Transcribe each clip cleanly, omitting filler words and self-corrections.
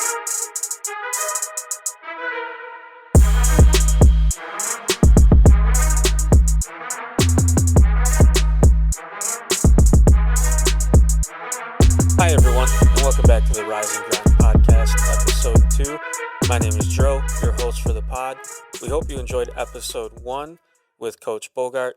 Hi, everyone, and welcome back to the Rise and Grind Podcast, Episode 2. My name is Joe, your host for the pod. We hope you enjoyed Episode 1 with Coach Bogart.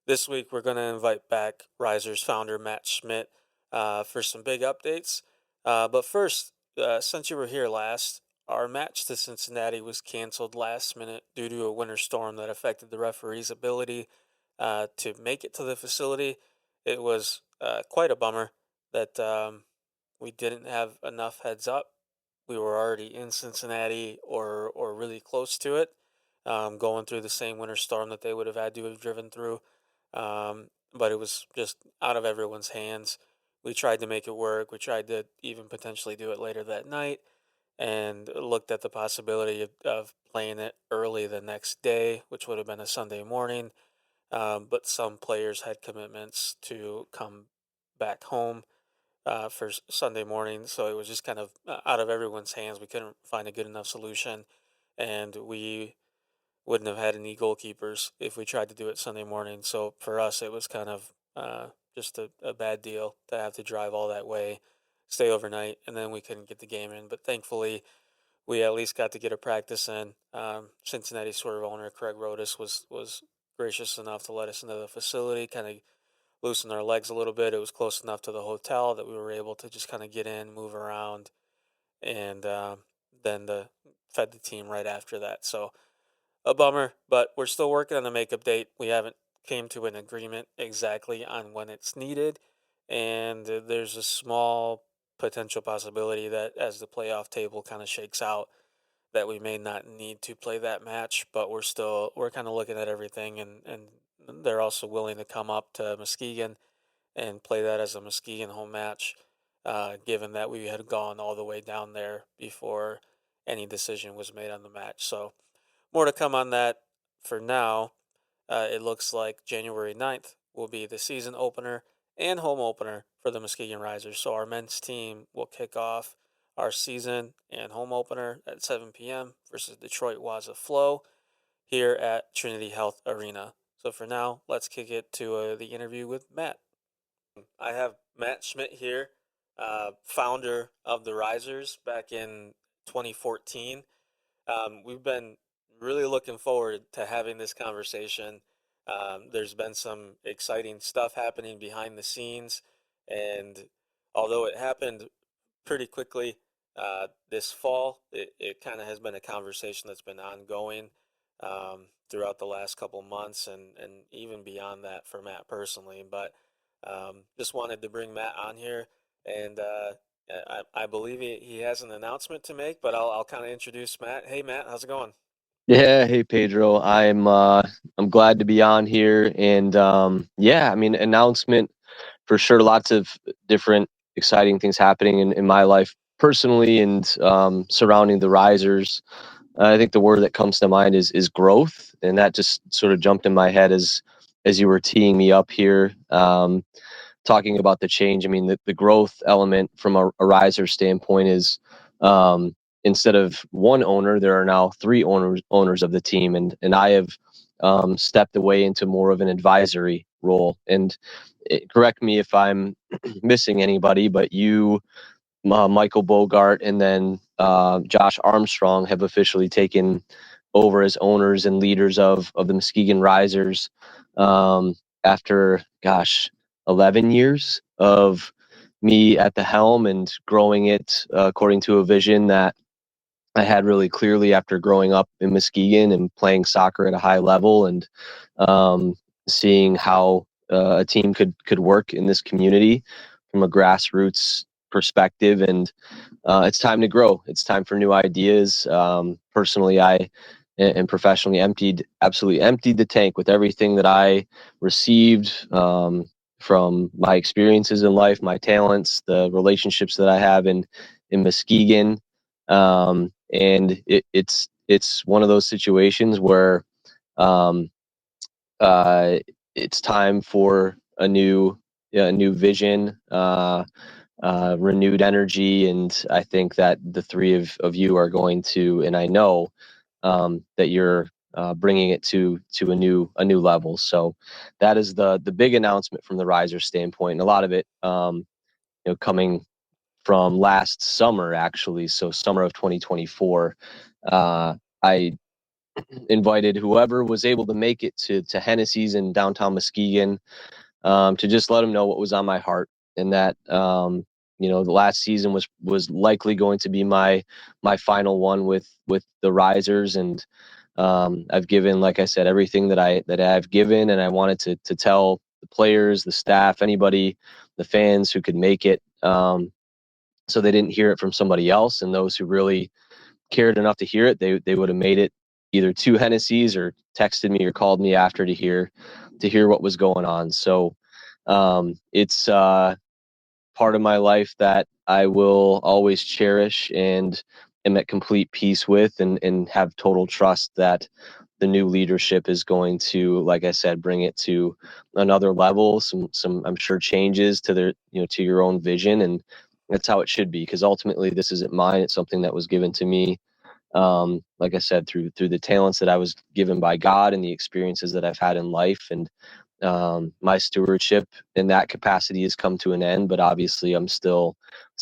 This week, we're going to invite back Risers founder Matt Schmitt for some big updates. But first, since you were here last, our match to Cincinnati was canceled last minute due to a winter storm that affected the referee's ability to make it to the facility. It was quite a bummer that we didn't have enough heads up. We were already in Cincinnati or really close to it, going through the same winter storm that they would have had to have driven through. But it was just out of everyone's hands. We tried to make it work. We tried to even potentially do it later that night and looked at the possibility of playing it early the next day, which would have been a Sunday morning. But some players had commitments to come back home for Sunday morning, so it was just kind of out of everyone's hands. We couldn't find a good enough solution, and we wouldn't have had any goalkeepers if we tried to do it Sunday morning. So for us, it was kind of just a bad deal to have to drive all that way, stay overnight, and then we couldn't get the game in. But thankfully, we at least got to get a practice in. Cincinnati Swerve owner Craig Rodas was gracious enough to let us into the facility, kind of loosen our legs a little bit. It was close enough to the hotel that we were able to just kind of get in, move around, and then fed the team right after that. So a bummer, but we're still working on the makeup date. We haven't came to an agreement exactly on when it's needed, and there's a small potential possibility that as the playoff table kind of shakes out, that we may not need to play that match, but we're kind of looking at everything, and they're also willing to come up to Muskegon and play that as a Muskegon home match, given that we had gone all the way down there before any decision was made on the match. So more to come on that. For now, it looks like January 9th will be the season opener and home opener for the Muskegon Risers. So our men's team will kick off our season and home opener at 7 p.m. versus Detroit Waza Flow here at Trinity Health Arena. So for now, let's kick it to the interview with Matt. I have Matt Schmitt here, founder of the Risers back in 2014. We've been really looking forward to having this conversation. There's been some exciting stuff happening behind the scenes, and although it happened pretty quickly this fall, it kind of has been a conversation that's been ongoing throughout the last couple months and even beyond that for Matt personally. But just wanted to bring Matt on here, and I believe he has an announcement to make, but I'll kind of introduce Matt. Hey, Matt, how's it going? Yeah, hey Pedro. I'm glad to be on here, and yeah, I mean, announcement for sure. Lots of different exciting things happening in my life personally and surrounding the risers. I think the word that comes to mind is growth, and that just sort of jumped in my head as you were teeing me up here, talking about the change. I mean, the growth element from a riser standpoint is instead of one owner, there are now three owners of the team, and I have stepped away into more of an advisory role. And correct me if I'm missing anybody, but you, Michael Bogart, and then Josh Armstrong have officially taken over as owners and leaders of the Muskegon Risers after, 11 years of me at the helm and growing it according to a vision that I had really clearly after growing up in Muskegon and playing soccer at a high level, and seeing how a team could work in this community from a grassroots perspective. And it's time to grow. It's time for new ideas. Personally, I and professionally absolutely emptied the tank with everything that I received from my experiences in life, my talents, the relationships that I have in Muskegon. And it's one of those situations where um, it's time for a new vision, renewed energy. And I think that the three of you are going to, and I know that you're bringing it to a new level. So that is the big announcement from the Riser standpoint, and a lot of it, coming from last summer actually. So summer of 2024, I invited whoever was able to make it to Hennessy's in downtown Muskegon, to just let them know what was on my heart, and that the last season was likely going to be my final one with the Risers. And I've given, like I said, everything that I've given, and I wanted to tell the players, the staff, anybody, the fans who could make it, so they didn't hear it from somebody else, and those who really cared enough to hear it, they would have made it either to Hennessy's or texted me or called me after to hear what was going on. So it's part of my life that I will always cherish and am at complete peace with, and have total trust that the new leadership is going to, like I said, bring it to another level, some I'm sure changes to their, to your own vision. And that's how it should be, because ultimately this isn't mine. It's something that was given to me, like I said, through the talents that I was given by God and the experiences that I've had in life. And my stewardship in that capacity has come to an end, but obviously I'm still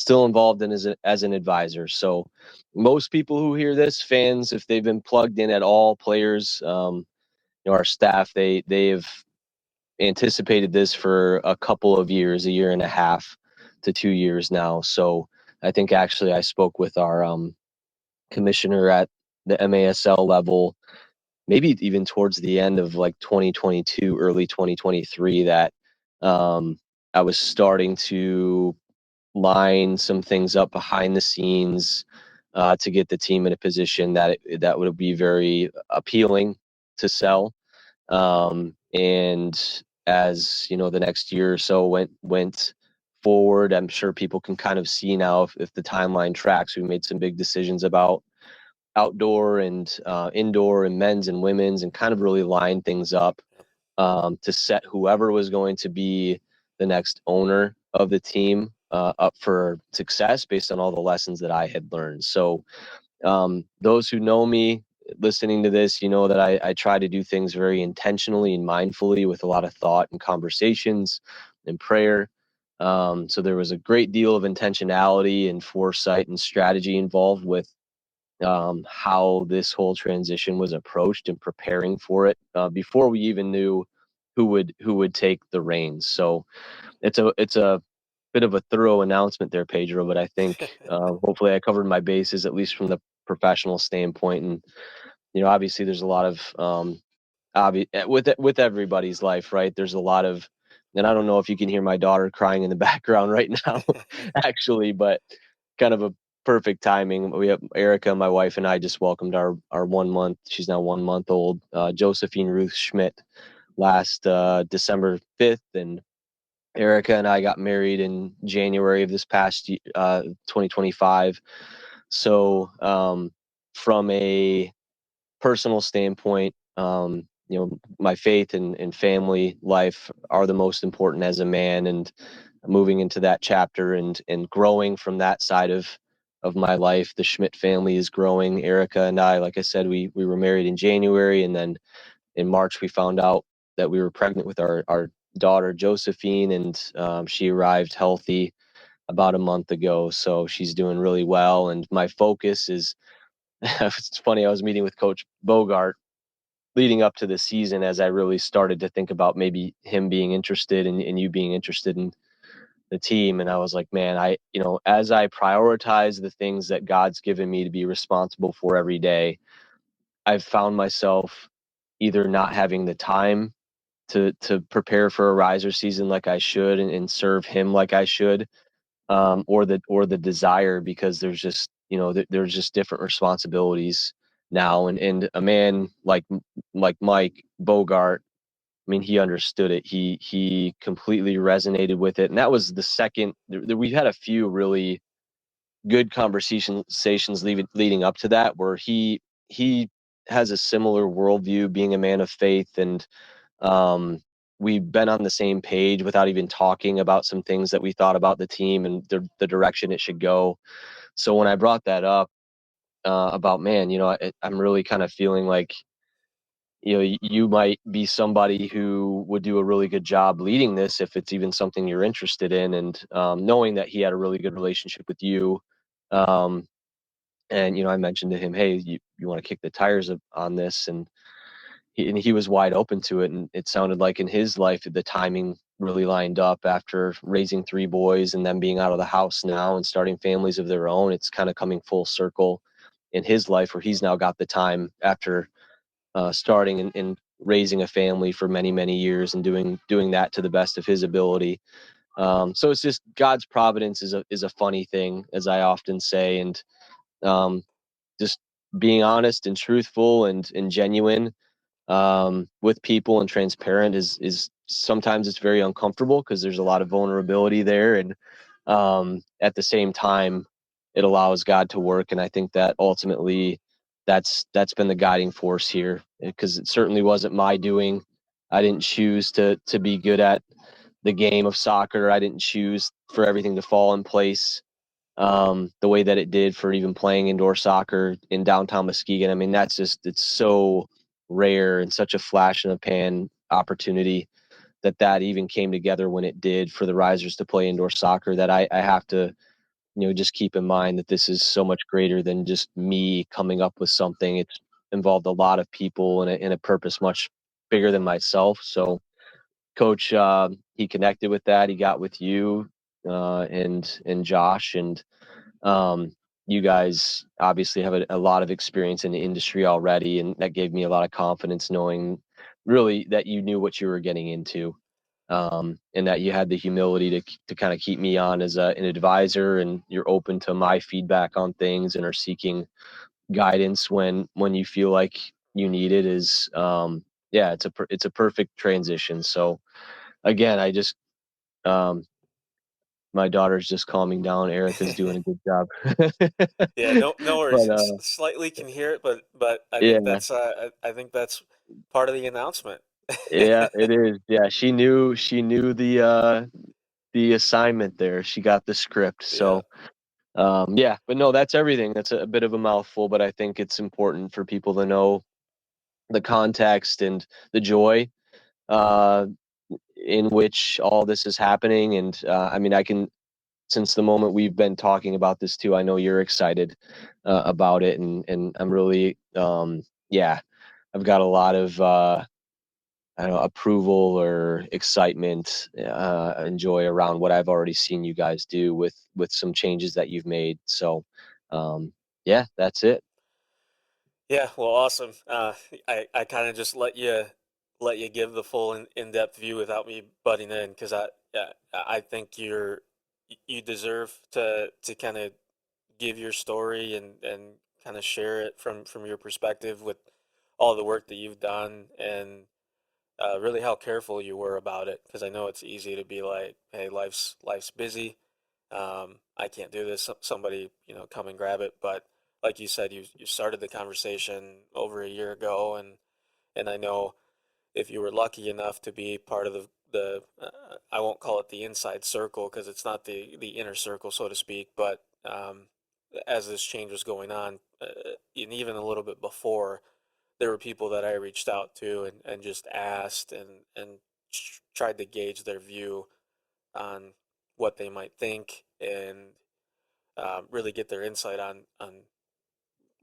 involved in as an advisor. So most people who hear this, fans, if they've been plugged in at all, players, our staff, they've anticipated this for a couple of years, a year and a half to 2 years now. So I think actually I spoke with our commissioner at the MASL level, maybe even towards the end of like 2022, early 2023, that I was starting to line some things up behind the scenes, to get the team in a position that would be very appealing to sell. And as the next year or so went forward, I'm sure people can kind of see now, if the timeline tracks. We made some big decisions about outdoor and indoor and men's and women's, and kind of really line things up, to set whoever was going to be the next owner of the team up for success based on all the lessons that I had learned. So those who know me listening to this, that I try to do things very intentionally and mindfully, with a lot of thought and conversations and prayer. So there was a great deal of intentionality and foresight and strategy involved with how this whole transition was approached and preparing for it, before we even knew who would take the reins. So it's a bit of a thorough announcement there, Pedro, but I think hopefully I covered my bases, at least from the professional standpoint. And obviously there's a lot of with everybody's life, right? There's a lot of, and I don't know if you can hear my daughter crying in the background right now, actually, but kind of a perfect timing. We have Erica, my wife, and I just welcomed our 1 month. She's now 1 month old. Josephine Ruth Schmitt last December 5th, and Erica and I got married in January of this past 2025. So from a personal standpoint, my faith and family life are the most important as a man, and moving into that chapter and growing from that side of my life. The Schmidt family is growing. Erica and I, like I said, we were married in January, and then in March we found out that we were pregnant with our daughter Josephine, and she arrived healthy about a month ago. So she's doing really well, and my focus is it's funny, I was meeting with Coach Bogart leading up to the season, as I really started to think about maybe him being interested and you being interested in the team. And I was like, man, as I prioritize the things that God's given me to be responsible for every day, I've found myself either not having the time to prepare for a riser season like I should, and serve him like I should, or the desire, because there's just there's just different responsibilities now. And a man like Mike Bogart, I mean, he understood it. He completely resonated with it, and that was the second. We've had a few really good conversations leading up to that, where he has a similar worldview, being a man of faith, and we've been on the same page without even talking about some things that we thought about the team and the direction it should go. So when I brought that up about, man, I'm really kind of feeling like, you might be somebody who would do a really good job leading this if it's even something you're interested in. And knowing that he had a really good relationship with you, um, and I mentioned to him, hey, you want to kick the tires on this, and he was wide open to it. And it sounded like in his life the timing really lined up after raising three boys and then being out of the house now and starting families of their own. It's kind of coming full circle in his life where he's now got the time after starting and raising a family for many, many years and doing that to the best of his ability. So it's just God's providence is a funny thing, as I often say. And um, just being honest and truthful and genuine with people and transparent is sometimes it's very uncomfortable because there's a lot of vulnerability there. And at the same time, it allows God to work. And I think that ultimately that's been the guiding force here, because it certainly wasn't my doing. I didn't choose to be good at the game of soccer. I didn't choose for everything to fall in place the way that it did for even playing indoor soccer in downtown Muskegon. I mean, it's so rare and such a flash in the pan opportunity that even came together when it did for the Risers to play indoor soccer, that I have to, just keep in mind that this is so much greater than just me coming up with something. It's involved a lot of people and a purpose much bigger than myself. So Coach, he connected with that. He got with you and Josh, and um, you guys obviously have a lot of experience in the industry already, and that gave me a lot of confidence knowing really that you knew what you were getting into, and that you had the humility to kind of keep me on as an advisor, and you're open to my feedback on things and are seeking guidance when you feel like you need it. Is yeah, it's a perfect transition. So again, I just um, my daughter's just calming down. Erica's doing a good job. Yeah, no worries. But Slightly can hear it, but I think yeah, I think that's part of the announcement. yeah, it is. Yeah, she knew the assignment there. She got the script. Yeah. So yeah, but no, that's everything. That's a bit of a mouthful, but I think it's important for people to know the context and the joy uh in which all this is happening. And I mean, I can, since the moment we've been talking about this too, I know you're excited about it, and I'm really yeah, I've got a lot of I don't know, approval or excitement and joy around what I've already seen you guys do with some changes that you've made. So yeah, that's it. Yeah, well, awesome. I kind of just let you give the full in-depth view without me butting in because I think you deserve to kind of give your story and kind of share it from your perspective with all the work that you've done and really how careful you were about it because I know it's easy to be like, hey, life's busy. I can't do this. Somebody, come and grab it. But like you said, you started the conversation over a year ago, and I know if you were lucky enough to be part of the I won't call it the inside circle because it's not the inner circle, so to speak. But as this change was going on, and even a little bit before, there were people that I reached out to and just asked and tried to gauge their view on what they might think and really get their insight on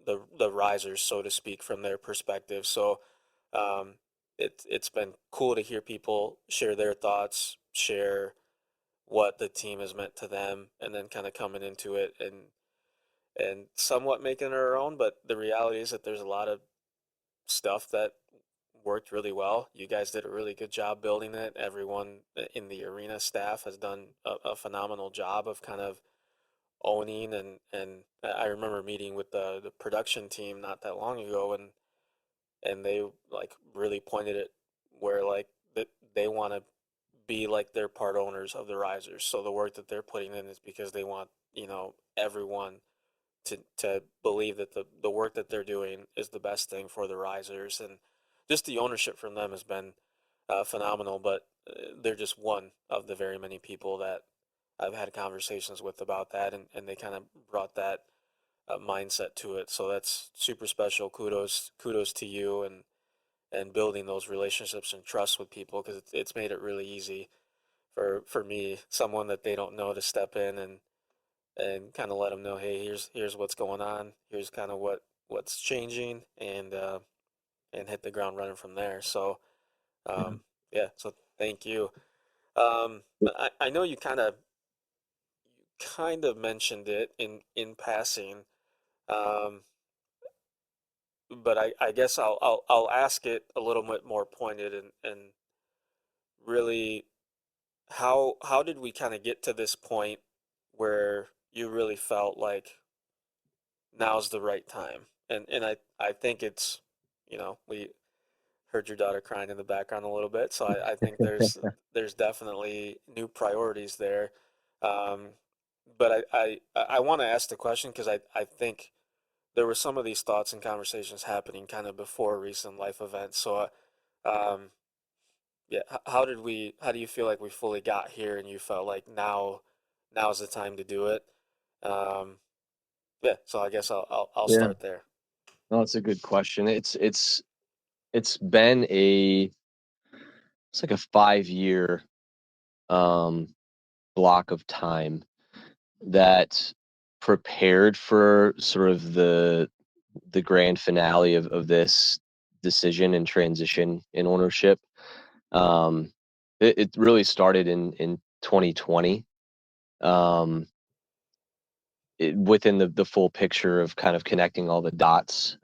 the risers, so to speak, from their perspective. So um, it's been cool to hear people share their thoughts, share what the team has meant to them, and then kind of coming into it and somewhat making it our own. But the reality is that there's a lot of stuff that worked really well. You guys did a really good job building it. Everyone in the arena staff has done a phenomenal job of kind of owning and I remember meeting with the production team not that long ago and they like really pointed it where like that they want to be like they're part owners of the risers. So the work that they're putting in is because they want, everyone to believe that the work that they're doing is the best thing for the risers and just the ownership from them has been phenomenal, but they're just one of the very many people that I've had conversations with about that, and they kind of brought that mindset to it. So that's super special. Kudos to you and building those relationships and trust with people because it's made it really easy for me, someone that they don't know, to step in and kind of let them know, hey, here's what's going on. Here's kind of what's changing, and hit the ground running from there. So Yeah. yeah, so thank you. I know you kind of mentioned it in passing, um, but I guess I'll ask it a little bit more pointed and really how did we kind of get to this point where you really felt like now's the right time? And I think it's, we heard your daughter crying in the background a little bit, so I think there's definitely new priorities there. Um, but I want to ask the question because I think there were some of these thoughts and conversations happening kind of before recent life events. So yeah, how do you feel like we fully got here and you felt like now's the time to do it? Um, yeah, so I guess I'll Yeah. start there. No, it's a good question. It's been it's like a 5 year um block of time that prepared for sort of the grand finale of this decision and transition in ownership. It really started in 2020. Um, Within the full picture of kind of connecting all the dots,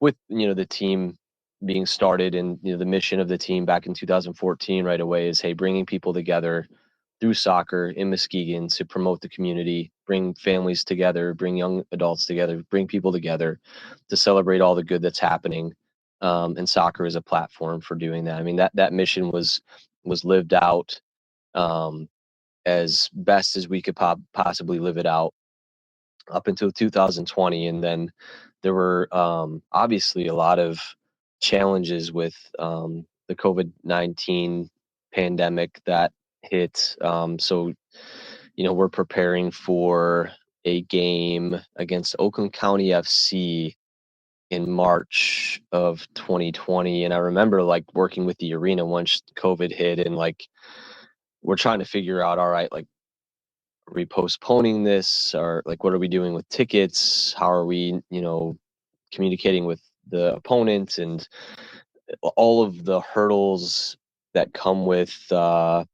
with the team being started, and the mission of the team back in 2014 right away is, hey, bringing people together through soccer in Muskegon to promote the community, bring families together, bring young adults together, bring people together to celebrate all the good that's happening. And soccer is a platform for doing that. I mean, that mission was lived out, um, as best as we could possibly live it out up until 2020. And then there were, obviously, a lot of challenges with, the COVID-19 pandemic that hit. So, we're preparing for a game against Oakland County FC in March of 2020. And I remember like working with the arena once COVID hit, and like we're trying to figure out, all right, like, are we postponing this, or like what are we doing with tickets? How are we, communicating with the opponent, and all of the hurdles that come with, I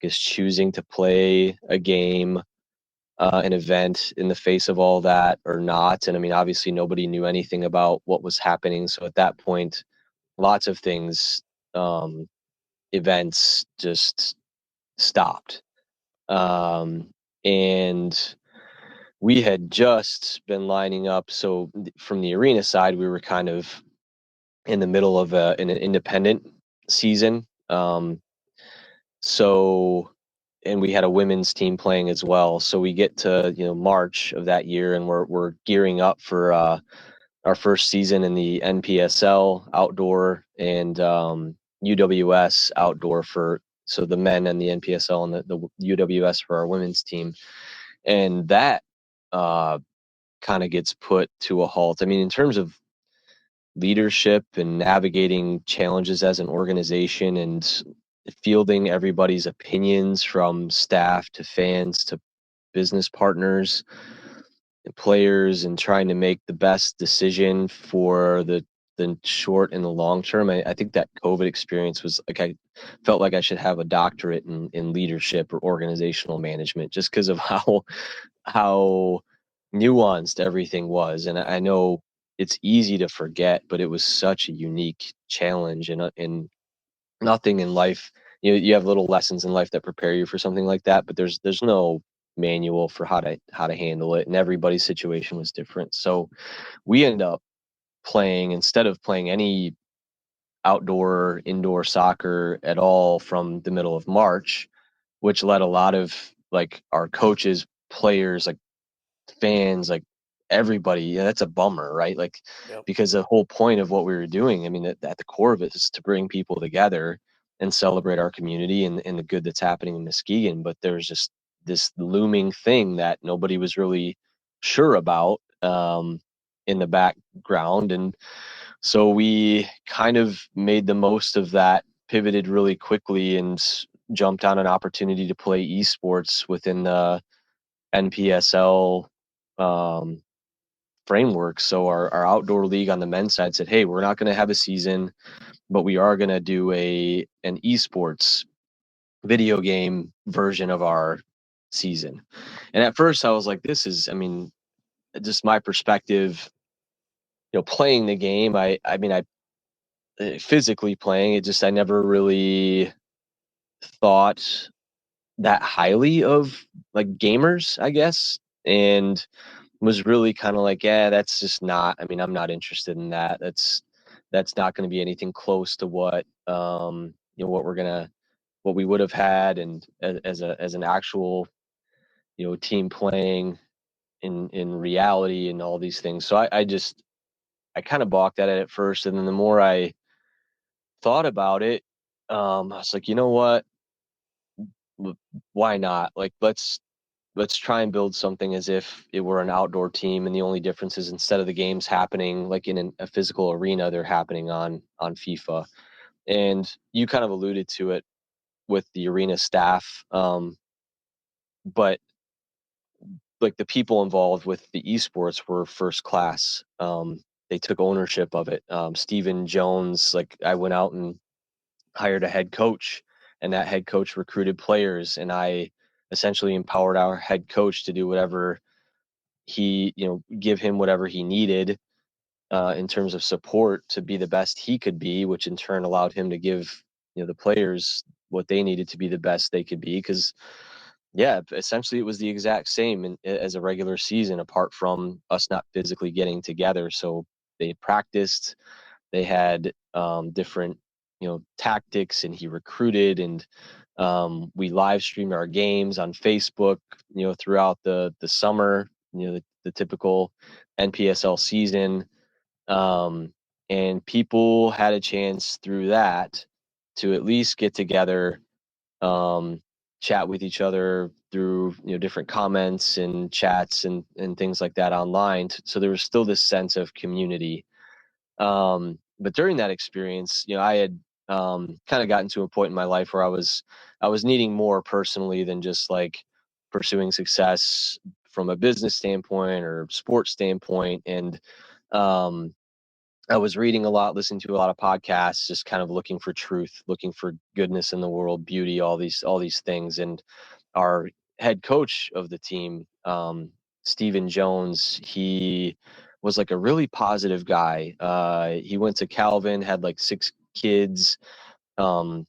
guess, choosing to play a game, an event in the face of all that or not. And I mean, obviously, nobody knew anything about what was happening. So at that point, lots of things, um, events just stopped. Um, and we had just been lining up. So from the arena side, we were kind of in the middle of an independent season. So, and we had a women's team playing as well. So we get to March of that year, and we're gearing up for our first season in the NPSL outdoor, and UWS outdoor for, so the men and the NPSL, and the UWS for our women's team. And that uh, kind of gets put to a halt. I mean, in terms of leadership and navigating challenges as an organization, and fielding everybody's opinions from staff to fans to business partners and players, and trying to make the best decision for the short and the long term. I think that COVID experience was like, I felt like I should have a doctorate in leadership or organizational management, just because of how nuanced everything was. And I know it's easy to forget, but it was such a unique challenge, and nothing in life. You have little lessons in life that prepare you for something like that, but there's no manual for how to handle it, and everybody's situation was different. So we end up playing, instead of playing any outdoor indoor soccer at all, from the middle of March, which led a lot of like our coaches, players, like fans, like everybody. Yeah, that's a bummer, right? Like, Yep. because the whole point of what we were doing, I mean, at the core of it is to bring people together and celebrate our community and the good that's happening in Muskegon. But there's just this looming thing that nobody was really sure about in the background. And so we kind of made the most of that, pivoted really quickly, and jumped on an opportunity to play esports within the NPSL um, framework. So our outdoor league on the men's side said, "Hey, we're not going to have a season, but we are going to do an esports video game version of our season." And at first, I was like, "This is, I mean, just my perspective. Playing the game. I mean, I physically playing it. Just I never really thought that highly of like gamers, I guess, and was really kind of like, yeah, that's just not. I mean, I'm not interested in that. That's not going to be anything close to what what we would have had, and as an actual team playing in reality and all these things. So I kind of balked at it at first, and then the more I thought about it, I was like, you know what? Why not? Like, let's try and build something as if it were an outdoor team, and the only difference is instead of the games happening like in a physical arena, they're happening on FIFA. And you kind of alluded to it with the arena staff, but like the people involved with the esports were first class. They took ownership of it. Stephen Jones, like I went out and hired a head coach, and that head coach recruited players, and I essentially empowered our head coach to do whatever give him whatever he needed in terms of support to be the best he could be, which in turn allowed him to give the players what they needed to be the best they could be. Because yeah, essentially it was the exact same as a regular season, apart from us not physically getting together. So they practiced, they had different tactics, and he recruited, and we live streamed our games on Facebook throughout the summer, the typical NPSL season. um, and people had a chance through that to at least get together, um, chat with each other through different comments and chats and things like that online. So there was still this sense of community. But during that experience, I had kind of gotten to a point in my life where I was needing more personally than just like pursuing success from a business standpoint or sports standpoint. And um, I was reading a lot, listening to a lot of podcasts, just kind of looking for truth, looking for goodness in the world, beauty, all these things. And our head coach of the team, Stephen Jones, he was like a really positive guy. He went to Calvin, had like 6 kids, um,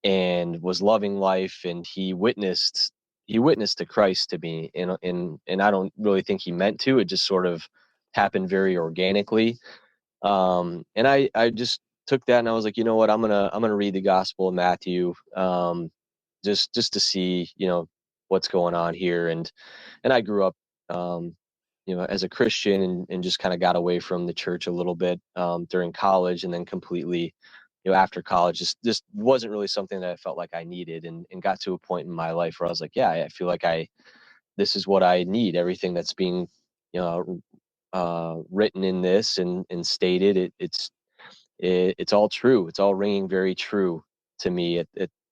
and was loving life, and he witnessed to Christ to me, and I don't really think he meant to. It just sort of happened very organically. And I just took that, and I was like, you know what, I'm gonna read the Gospel of Matthew, just to see what's going on here. And I grew up as a Christian, and just kind of got away from the church a little bit during college, and then completely after college just wasn't really something that I felt like I needed, and got to a point in my life where I was like, yeah, I feel like I this is what I need. Everything that's being you know written in this and stated, it's all true. It's all ringing very true to me at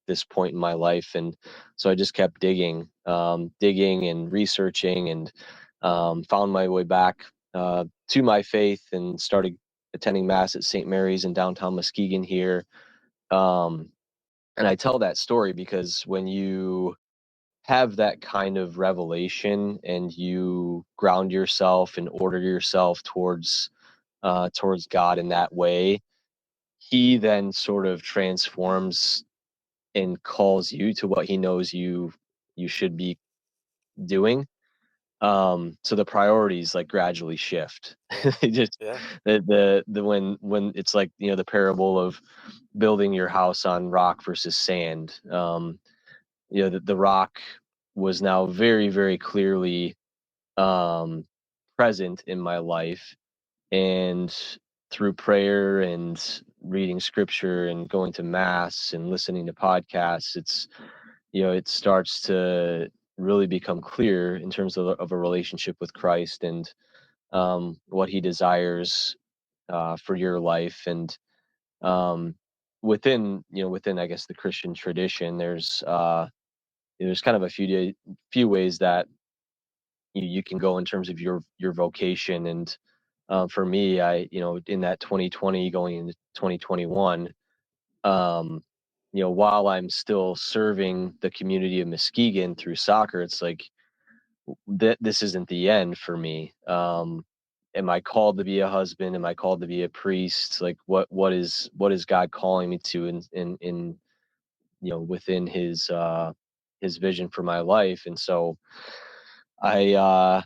this point in my life. And so I just kept digging and researching, and found my way back to my faith, and started attending mass at St. Mary's in downtown Muskegon here. Um, and I tell that story because when you have that kind of revelation, and you ground yourself and order yourself towards God in that way, he then sort of transforms and calls you to what he knows you should be doing. So the priorities like gradually shift. Yeah. They just Yeah. the when it's like the parable of building your house on rock versus sand. The rock was now very, very clearly present in my life, and through prayer and reading scripture and going to mass and listening to podcasts, it's, it starts to really become clear in terms of a relationship with Christ and what he desires for your life. And um, within I guess the Christian tradition, there's kind of a few ways that you can go in terms of your vocation. And for me, in that 2020 going into 2021, while I'm still serving the community of Muskegon through soccer, it's like this isn't the end for me. Am I called to be a husband? Am I called to be a priest? Like what is God calling me to in within his vision for my life? And so I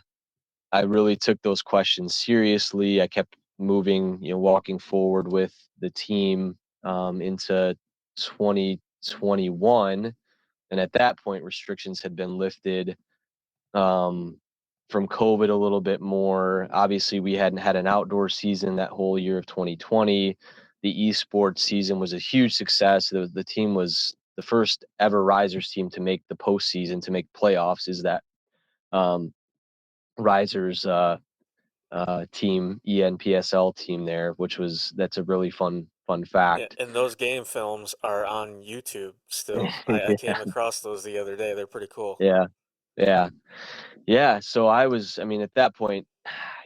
I really took those questions seriously. I kept moving, walking forward with the team into 2021. And at that point, restrictions had been lifted um, from COVID a little bit more. Obviously, we hadn't had an outdoor season that whole year of 2020. The esports season was a huge success. The team was the first ever Risers team to make the postseason, to make playoffs. Is that um, Risers team, ENPSL team there, that's a really fun Yeah, fact. and those game films are on YouTube still. I Yeah, came across those the other day. They're pretty cool. yeah, yeah, yeah. So I mean, at that point,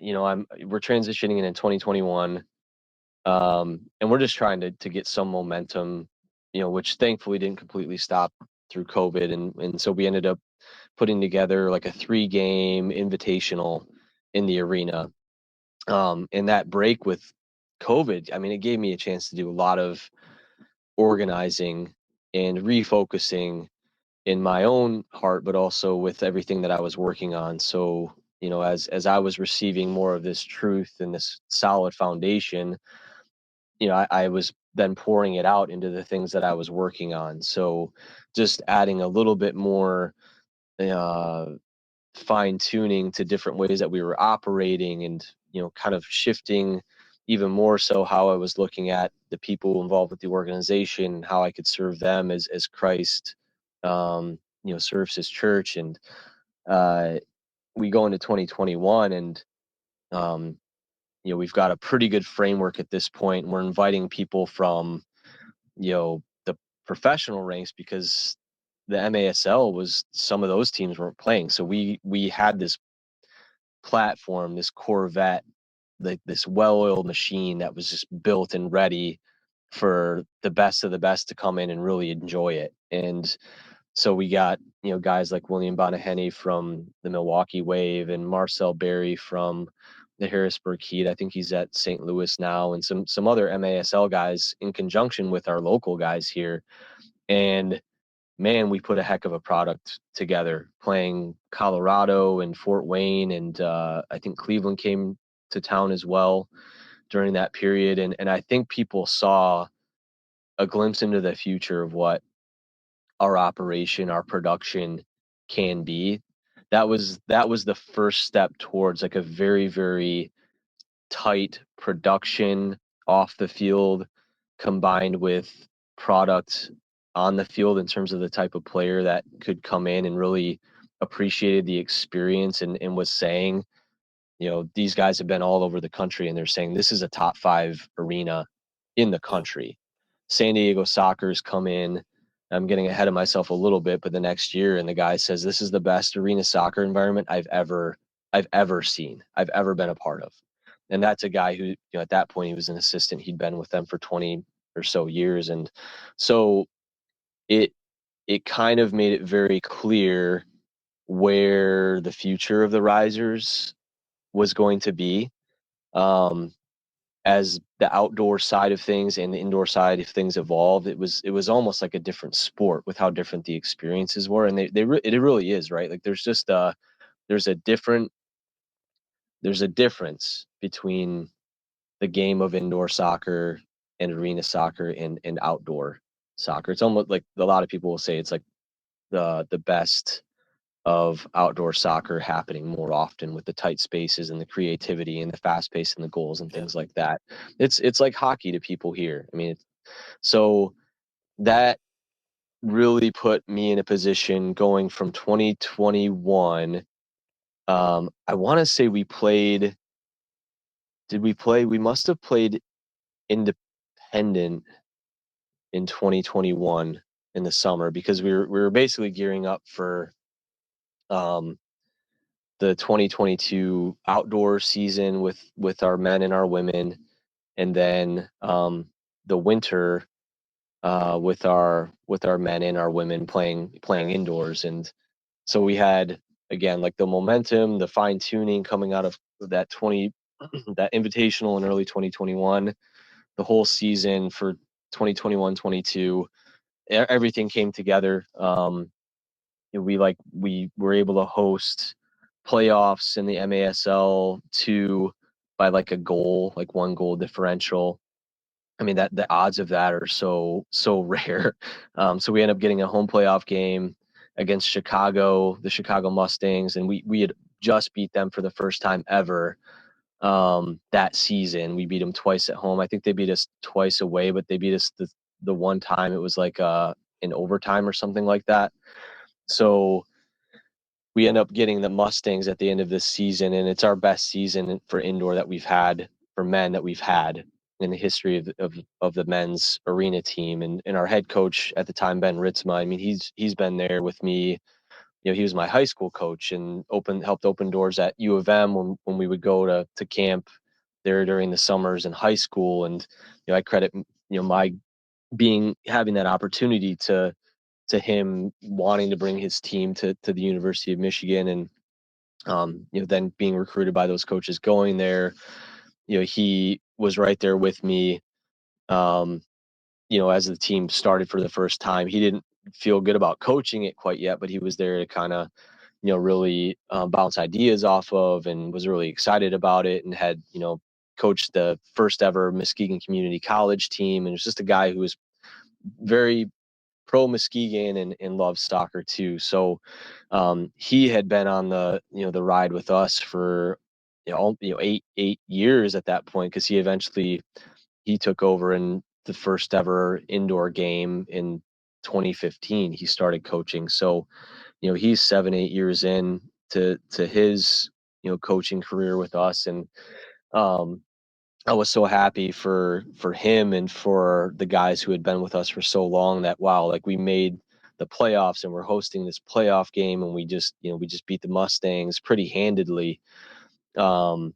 we're transitioning in 2021, and we're just trying to get some momentum, which thankfully didn't completely stop through COVID, and so we ended up putting together like a 3-game invitational in the arena. And that break with COVID, I mean, it gave me a chance to do a lot of organizing and refocusing in my own heart, but also with everything that I was working on. So, as I was receiving more of this truth and this solid foundation, I was then pouring it out into the things that I was working on. So, just adding a little bit more uh, fine tuning to different ways that we were operating, and kind of shifting even more so how I was looking at the people involved with the organization, how I could serve them as Christ serves his church. And uh, we go into 2021, and um, we've got a pretty good framework at this point, and we're inviting people from the professional ranks, because the MASL was, some of those teams weren't playing. So we had this platform, this Corvette, like this well-oiled machine that was just built and ready for the best of the best to come in and really enjoy it. And so we got, guys like William Bonaheny from the Milwaukee Wave, and Marcel Berry from the Harrisburg Heat. I think he's at St. Louis now, and some other MASL guys in conjunction with our local guys here. And man, we put a heck of a product together, playing Colorado and Fort Wayne, and I think Cleveland came to town as well during that period. And I think people saw a glimpse into the future of what our operation, our production can be. That was the first step towards like a very, very tight production off the field, combined with product on the field, in terms of the type of player that could come in and really appreciated the experience, and was saying, these guys have been all over the country, and they're saying this is a top 5 arena in the Yeah. country. San Diego Soccer's come in. I'm getting ahead of myself a little bit, but the next year, and the guy says this is the best arena soccer environment I've ever seen, I've ever been a part of. And that's a guy who, at that point, he was an assistant. He'd been with them for 20 or so years, and so it it kind of made it very clear where the future of the Risers was going to be. Um, as the outdoor side of things and the indoor side of things evolved, it was almost like a different sport with how different the experiences were. And it really is, right? Like there's a different there's a difference between the game of indoor soccer and arena soccer and outdoor soccer. It's almost like a lot of people will say it's like the best of outdoor soccer happening more often with the tight spaces and the creativity and the fast pace and the goals and Yeah. things like that. It's like hockey to people here. I mean, so that really put me in a position going from 2021. I want to say we played. Did we play? We must have played independent in 2021 in the summer because we were basically gearing up for um, the 2022 outdoor season with our men and our women, and then the winter with our men and our women playing Okay. indoors. And so we had, again, like the momentum, the fine tuning coming out of that 20 that invitational in early 2021, the whole season for 2021-22, everything came together. We were able to host playoffs in the MASL two by like a goal, like 1 goal differential. I mean, that the odds of that are so rare. So we end up getting a home playoff game against Chicago, the Chicago Mustangs, and we had just beat them for the first time ever that season. We beat them twice at home. I think they beat us twice away, but they beat us the one time it was like in overtime or something like that. So we end up getting the Mustangs at the end of this season, and it's our best season for indoor that we've had for men that we've had in the history of the men's arena team. And our head coach at the time, Ben Ritzma, I mean, he's been there with me. He was my high school coach and helped open doors at U of M when we would go to camp there during the summers in high school. And I credit my being having that opportunity to him wanting to bring his team to the University of Michigan, and then being recruited by those coaches going there. He was right there with me. Um, as the team started for the first time, he didn't feel good about coaching it quite yet, but he was there to kind of really bounce ideas off of, and was really excited about it, and had coached the first ever Muskegon Community College team, and was just a guy who was very pro Muskegon and loves soccer too. So he had been on the ride with us for 8 years at that point, because he took over in the first ever indoor game in 2015. He started coaching, so he's 7-8 years in to his coaching career with us. And um, I was so happy for him and for the guys who had been with us for so long, that wow, like we made the playoffs and we're hosting this playoff game, and we just beat the Mustangs pretty handedly um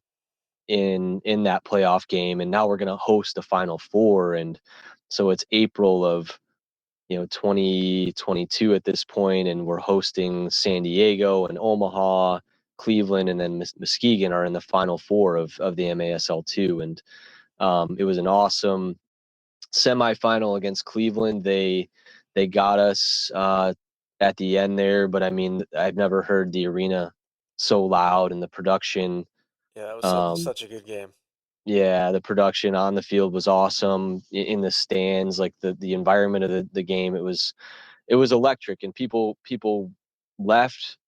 in that playoff game, and now we're going to host the Final Four. And so it's April of 2022 at this point, and we're hosting San Diego and Omaha, Cleveland, and then Muskegon are in the Final Four of the MASL2. And it was an awesome semifinal against Cleveland. They got us at the end there, but I mean, I've never heard the arena so loud, and the production. Yeah, it was Um, such a good game. yeah, the production on the field was awesome. In the stands, like the environment of the game, it was electric, and people left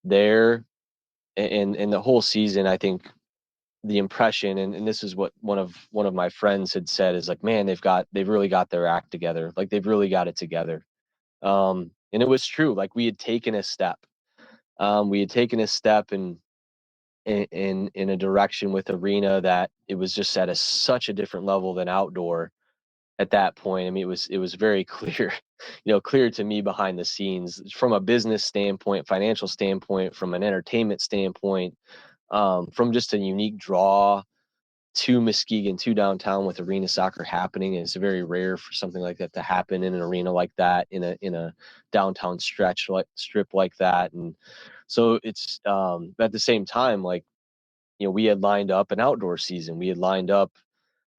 there, and the whole season, I think the impression, and this is what one of my friends had said, is like, man, they've really got their act together, like they've really got it together. And it was true. Like we had taken a step in a direction with arena that it was just at such a different level than outdoor at that point. I mean, it was very clear, clear to me behind the scenes, from a business standpoint, financial standpoint, from an entertainment standpoint, from just a unique draw to Muskegon, to downtown, with arena soccer happening. And it's very rare for something like that to happen in an arena like that, in a downtown strip like that. And so it's at the same time, like, we had lined up an outdoor season. We had lined up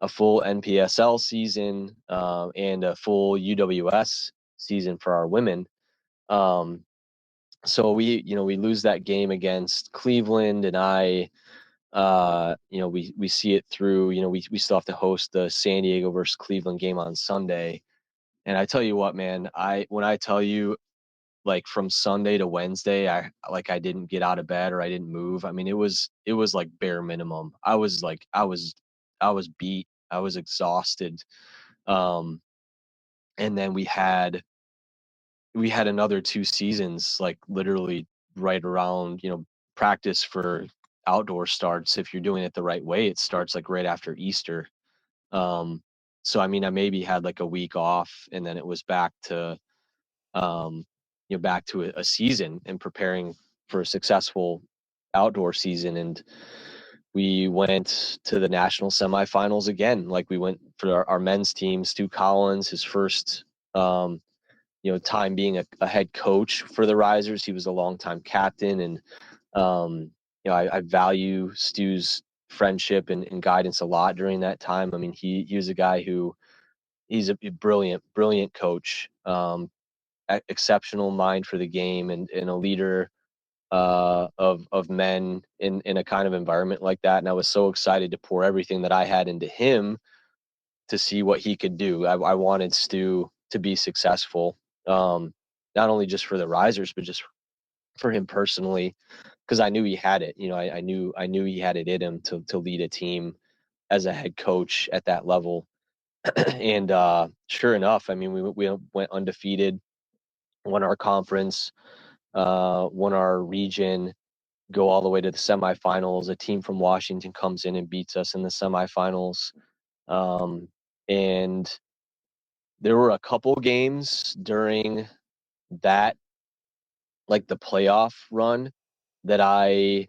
a full NPSL season, and a full UWS season for our women. Um, so we lose that game against Cleveland, and we see it through. We still have to host the San Diego versus Cleveland game on Sunday. And I tell you what, man, when I tell you, like from Sunday to Wednesday, I didn't get out of bed or I didn't move. I mean, it was like bare minimum. I was beat. I was exhausted. Um, and then we had another 2 seasons, like literally right around, practice for outdoor starts. If you're doing it the right way, it starts like right after Easter. Um, so I mean, I maybe had like a week off, and then it was um, back to a season and preparing for a successful outdoor season. And we went to the national semifinals again. Like we went for our men's team. Stu Collins, his first, time being a head coach for the Risers. He was a longtime captain, and I value Stu's friendship and guidance a lot during that time. I mean, he was a guy who he's a brilliant coach, exceptional mind for the game, and a leader of men in a kind of environment like that. And I was so excited to pour everything that I had into him to see what he could do. I wanted Stu to be successful, not only just for the Risers, but just for him personally, because I knew he had it. I knew he had it in him to lead a team as a head coach at that level. And sure enough, I mean, we went undefeated, won our conference, won our region, go all the way to the semifinals. A team from Washington comes in and beats us in the semifinals. And there were a couple games during that, like the playoff run, that I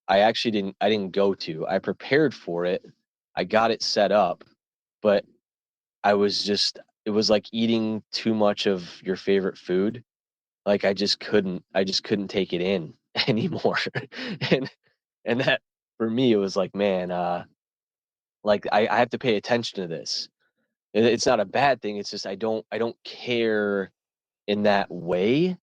actually didn't go to. I prepared for it. I got it set up, but it was like eating too much of your favorite food. Like I just couldn't take it in anymore. and and that, for me, it was like, man, like I have to pay attention to this. It's not a bad thing. It's just I don't care in that way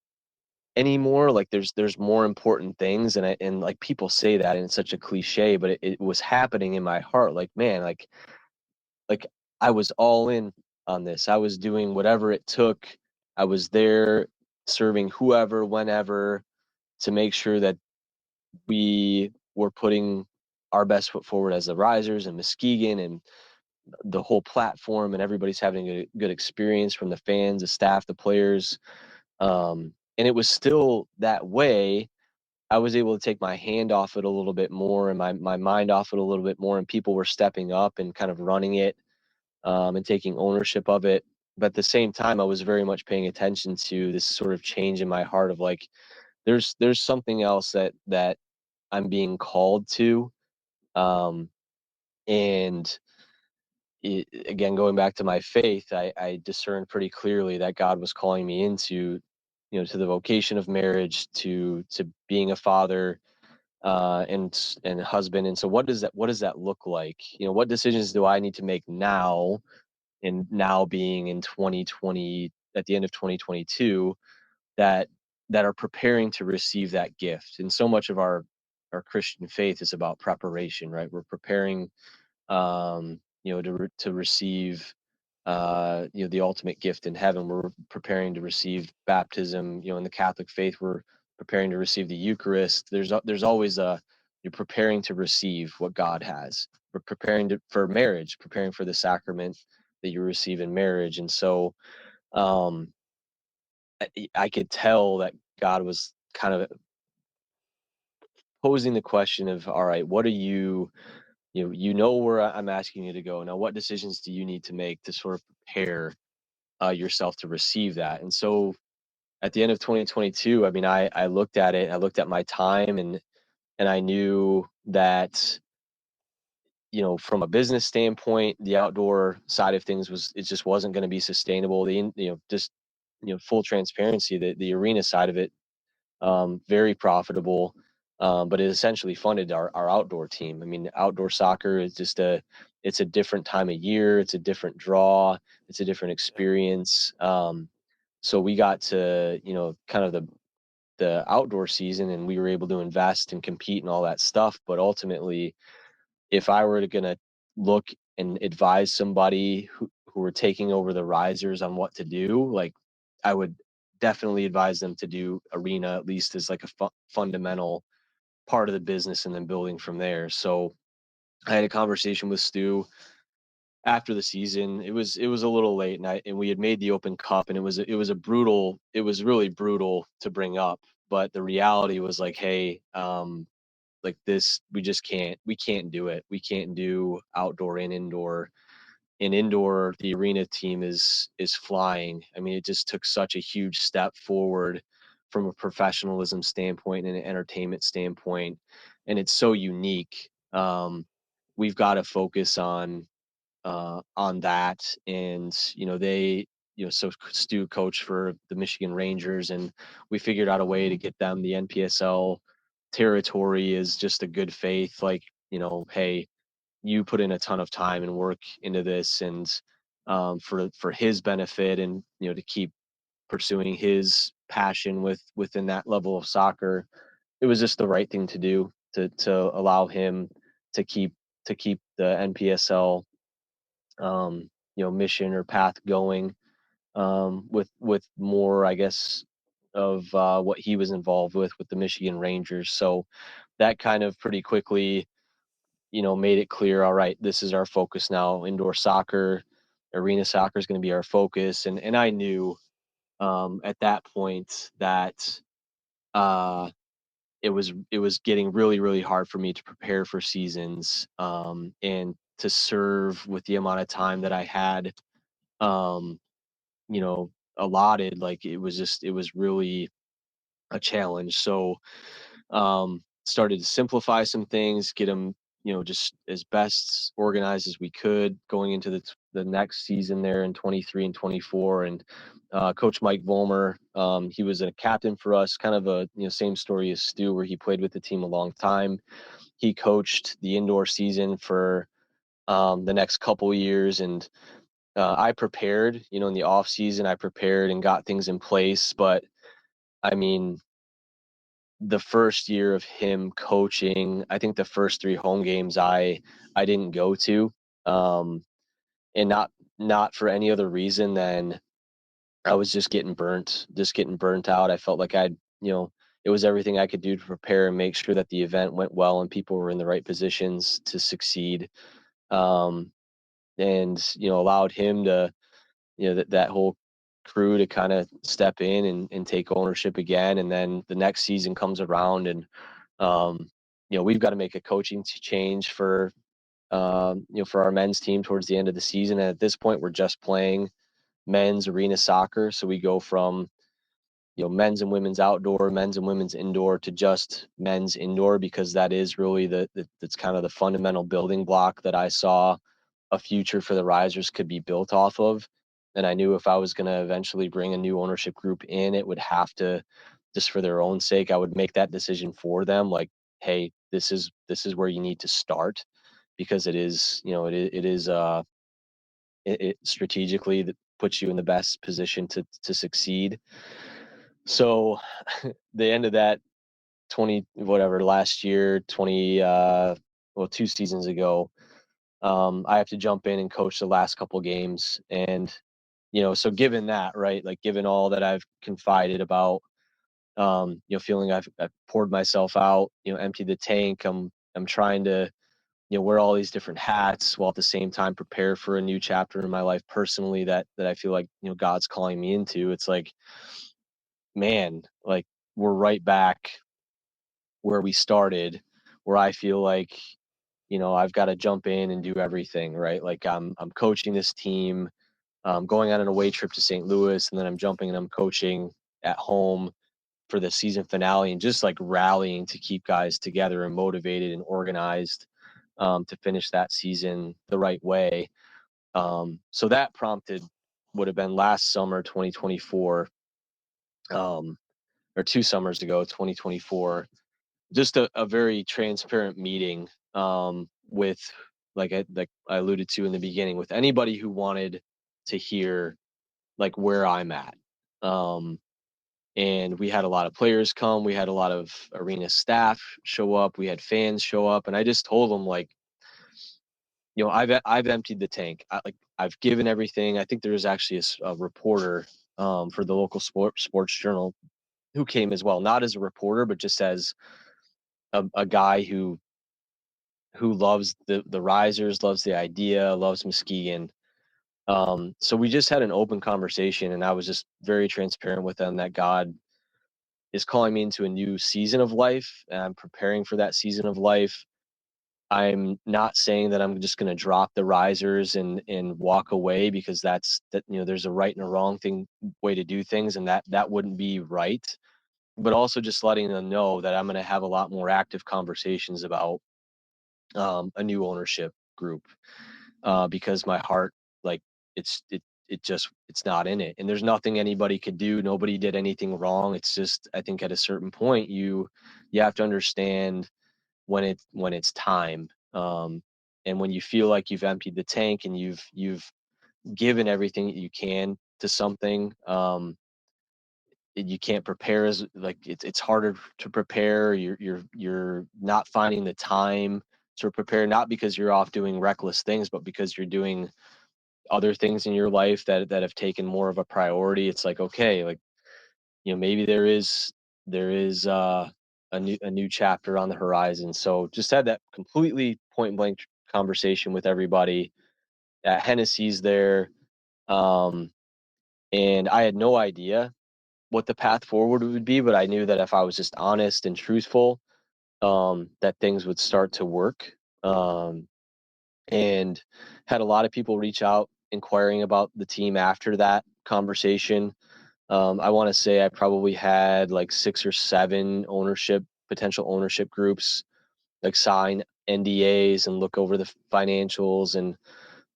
anymore. Like there's more important things, and like people say that, and it's such a cliche, but it was happening in my heart. Like, man, like I was all in on this. I was doing whatever it took. I was there serving whoever, whenever, to make sure that we were putting our best foot forward as the Risers and Muskegon and the whole platform, and everybody's having a good experience, from the fans, the staff, the players. And it was still that way. I was able to take my hand off it a little bit more, and my mind off it a little bit more, and people were stepping up and kind of running it, and taking ownership of it. But at the same time, I was very much paying attention to this sort of change in my heart of like, there's something else that I'm being called to. Um, and again, going back to my faith, I discerned pretty clearly that God was calling me into, to the vocation of marriage, to being a father, and husband. And so what does that look like? What decisions do I need to make now? And now being in 2020, at the end of 2022, that are preparing to receive that gift. And so much of our Christian faith is about preparation, right? We're preparing, to receive, the ultimate gift in heaven. We're preparing to receive baptism. In the Catholic faith, we're preparing to receive the Eucharist. There's always you're preparing to receive what God has. We're preparing for marriage, preparing for the sacrament that you receive in marriage. And so, um, I could tell that God was kind of posing the question of, all right, what are you know where I'm asking you to go now. What decisions do you need to make to sort of prepare yourself to receive that? And so at the end of 2022, I mean, I looked at it. I looked at my time, and I knew that, from a business standpoint, the outdoor side of things it just wasn't going to be sustainable. Just, full transparency, the arena side of it, very profitable, but it essentially funded our outdoor team. I mean, outdoor soccer is it's a different time of year, it's a different draw, it's a different Yeah. experience. So we got to, kind of the outdoor season, and we were able to invest and compete and all that stuff. But ultimately, if I were gonna look and advise somebody who were taking over the Risers on what to do, like I would definitely advise them to do arena, at least as like a fundamental part of the business, and then building from there. So I had a conversation with Stu after the season. It was a little late, and we had made the Open Cup, and it was really brutal to bring up. But the reality was like, hey, like this, we can't do it. We can't do outdoor and indoor. In indoor, the arena team is flying. I mean, it just took such a huge step forward from a professionalism standpoint and an entertainment standpoint, and it's so unique. We've got to focus on that. And so Stu coached for the Michigan Rangers, and we figured out a way to get them the NPSL territory is just a good faith, like, hey, you put in a ton of time and work into this, and for his benefit, and to keep pursuing his passion within that level of soccer, it was just the right thing to do, to allow him to keep the NPSL mission or path going, with more, I guess, of what he was involved with the Michigan Rangers. So that kind of pretty quickly, made it clear, all right, this is our focus now. Indoor soccer, arena soccer is going to be our focus. And I knew at that point that it was getting really, really hard for me to prepare for seasons, and to serve with the amount of time that I had, um, allotted. Like, it was really a challenge. So started to simplify some things, get them, just as best organized as we could going into the next season there in 23 and 24. And Coach Mike Vollmer, he was a captain for us, kind of a same story as Stu, where he played with the team a long time. He coached the indoor season for the next couple years, and I prepared, in the off season, I prepared and got things in place. But I mean, the first year of him coaching, I think the first 3 home games I didn't go to, and not for any other reason than I was just getting burnt out. I felt like it was everything I could do to prepare and make sure that the event went well and people were in the right positions to succeed. Um, and allowed him to, that whole crew to kind of step in and take ownership again. And then the next season comes around, and um, we've got to make a coaching change for our men's team towards the end of the season. And at this point, we're just playing men's arena soccer. So we go from, men's and women's outdoor, men's and women's indoor, to just men's indoor, because that is really that's kind of the fundamental building block that I saw a future for the Risers could be built off of. And I knew if I was going to eventually bring a new ownership group in, it would have to, just for their own sake, I would make that decision for them. Like, hey, this is where you need to start, because it is, it strategically that puts you in the best position to succeed. So the end of that 20 whatever last year, 20 2 seasons ago, I have to jump in and coach the last couple games. And so given that, right, like given all that I've confided about, feeling I've poured myself out, emptied the tank, I'm trying to wear all these different hats, while at the same time prepare for a new chapter in my life personally that I feel like God's calling me into. It's like, man, like, we're right back where we started, where I feel like I've got to jump in and do everything, right. Like, I'm coaching this team, going on an away trip to St. Louis, and then I'm jumping and I'm coaching at home for the season finale, and just like rallying to keep guys together and motivated and organized, to finish that season the right way. So that prompted, would have been last summer, 2024, or 2 summers ago, 2024, just a very transparent meeting, with, like I alluded to in the beginning, with anybody who wanted to hear like where I'm at. Um, and we had a lot of players come, we had a lot of arena staff show up, we had fans show up, and I just told them, like, I've emptied the tank. I've given everything. I think there was actually a reporter for the local sports journal, who came as well, not as a reporter, but just as a guy who loves the Risers, loves the idea, loves Muskegon. So we just had an open conversation, and I was just very transparent with them that God is calling me into a new season of life, and I'm preparing for that season of life. I'm not saying that I'm just going to drop the Risers and walk away, because that there's a right and a wrong way to do things, and that wouldn't be right. But also just letting them know that I'm going to have a lot more active conversations about a new ownership group, because my heart, like, it's not in it, and there's nothing anybody could do. Nobody did anything wrong. It's just, I think at a certain point you have to understand when it's time, and when you feel like you've emptied the tank and you've given everything that you can to something. You can't prepare, as like, it's harder to prepare. You're not finding the time to prepare, not because you're off doing reckless things, but because you're doing other things in your life that have taken more of a priority. It's like, okay, like, maybe there is a new chapter on the horizon. So just had that completely point blank conversation with everybody at Hennessy's there. Um, and I had no idea what the path forward would be, but I knew that if I was just honest and truthful, that things would start to work. And had a lot of people reach out inquiring about the team after that conversation. I want to say I probably had like 6 or 7 potential ownership groups, like, sign NDAs and look over the financials and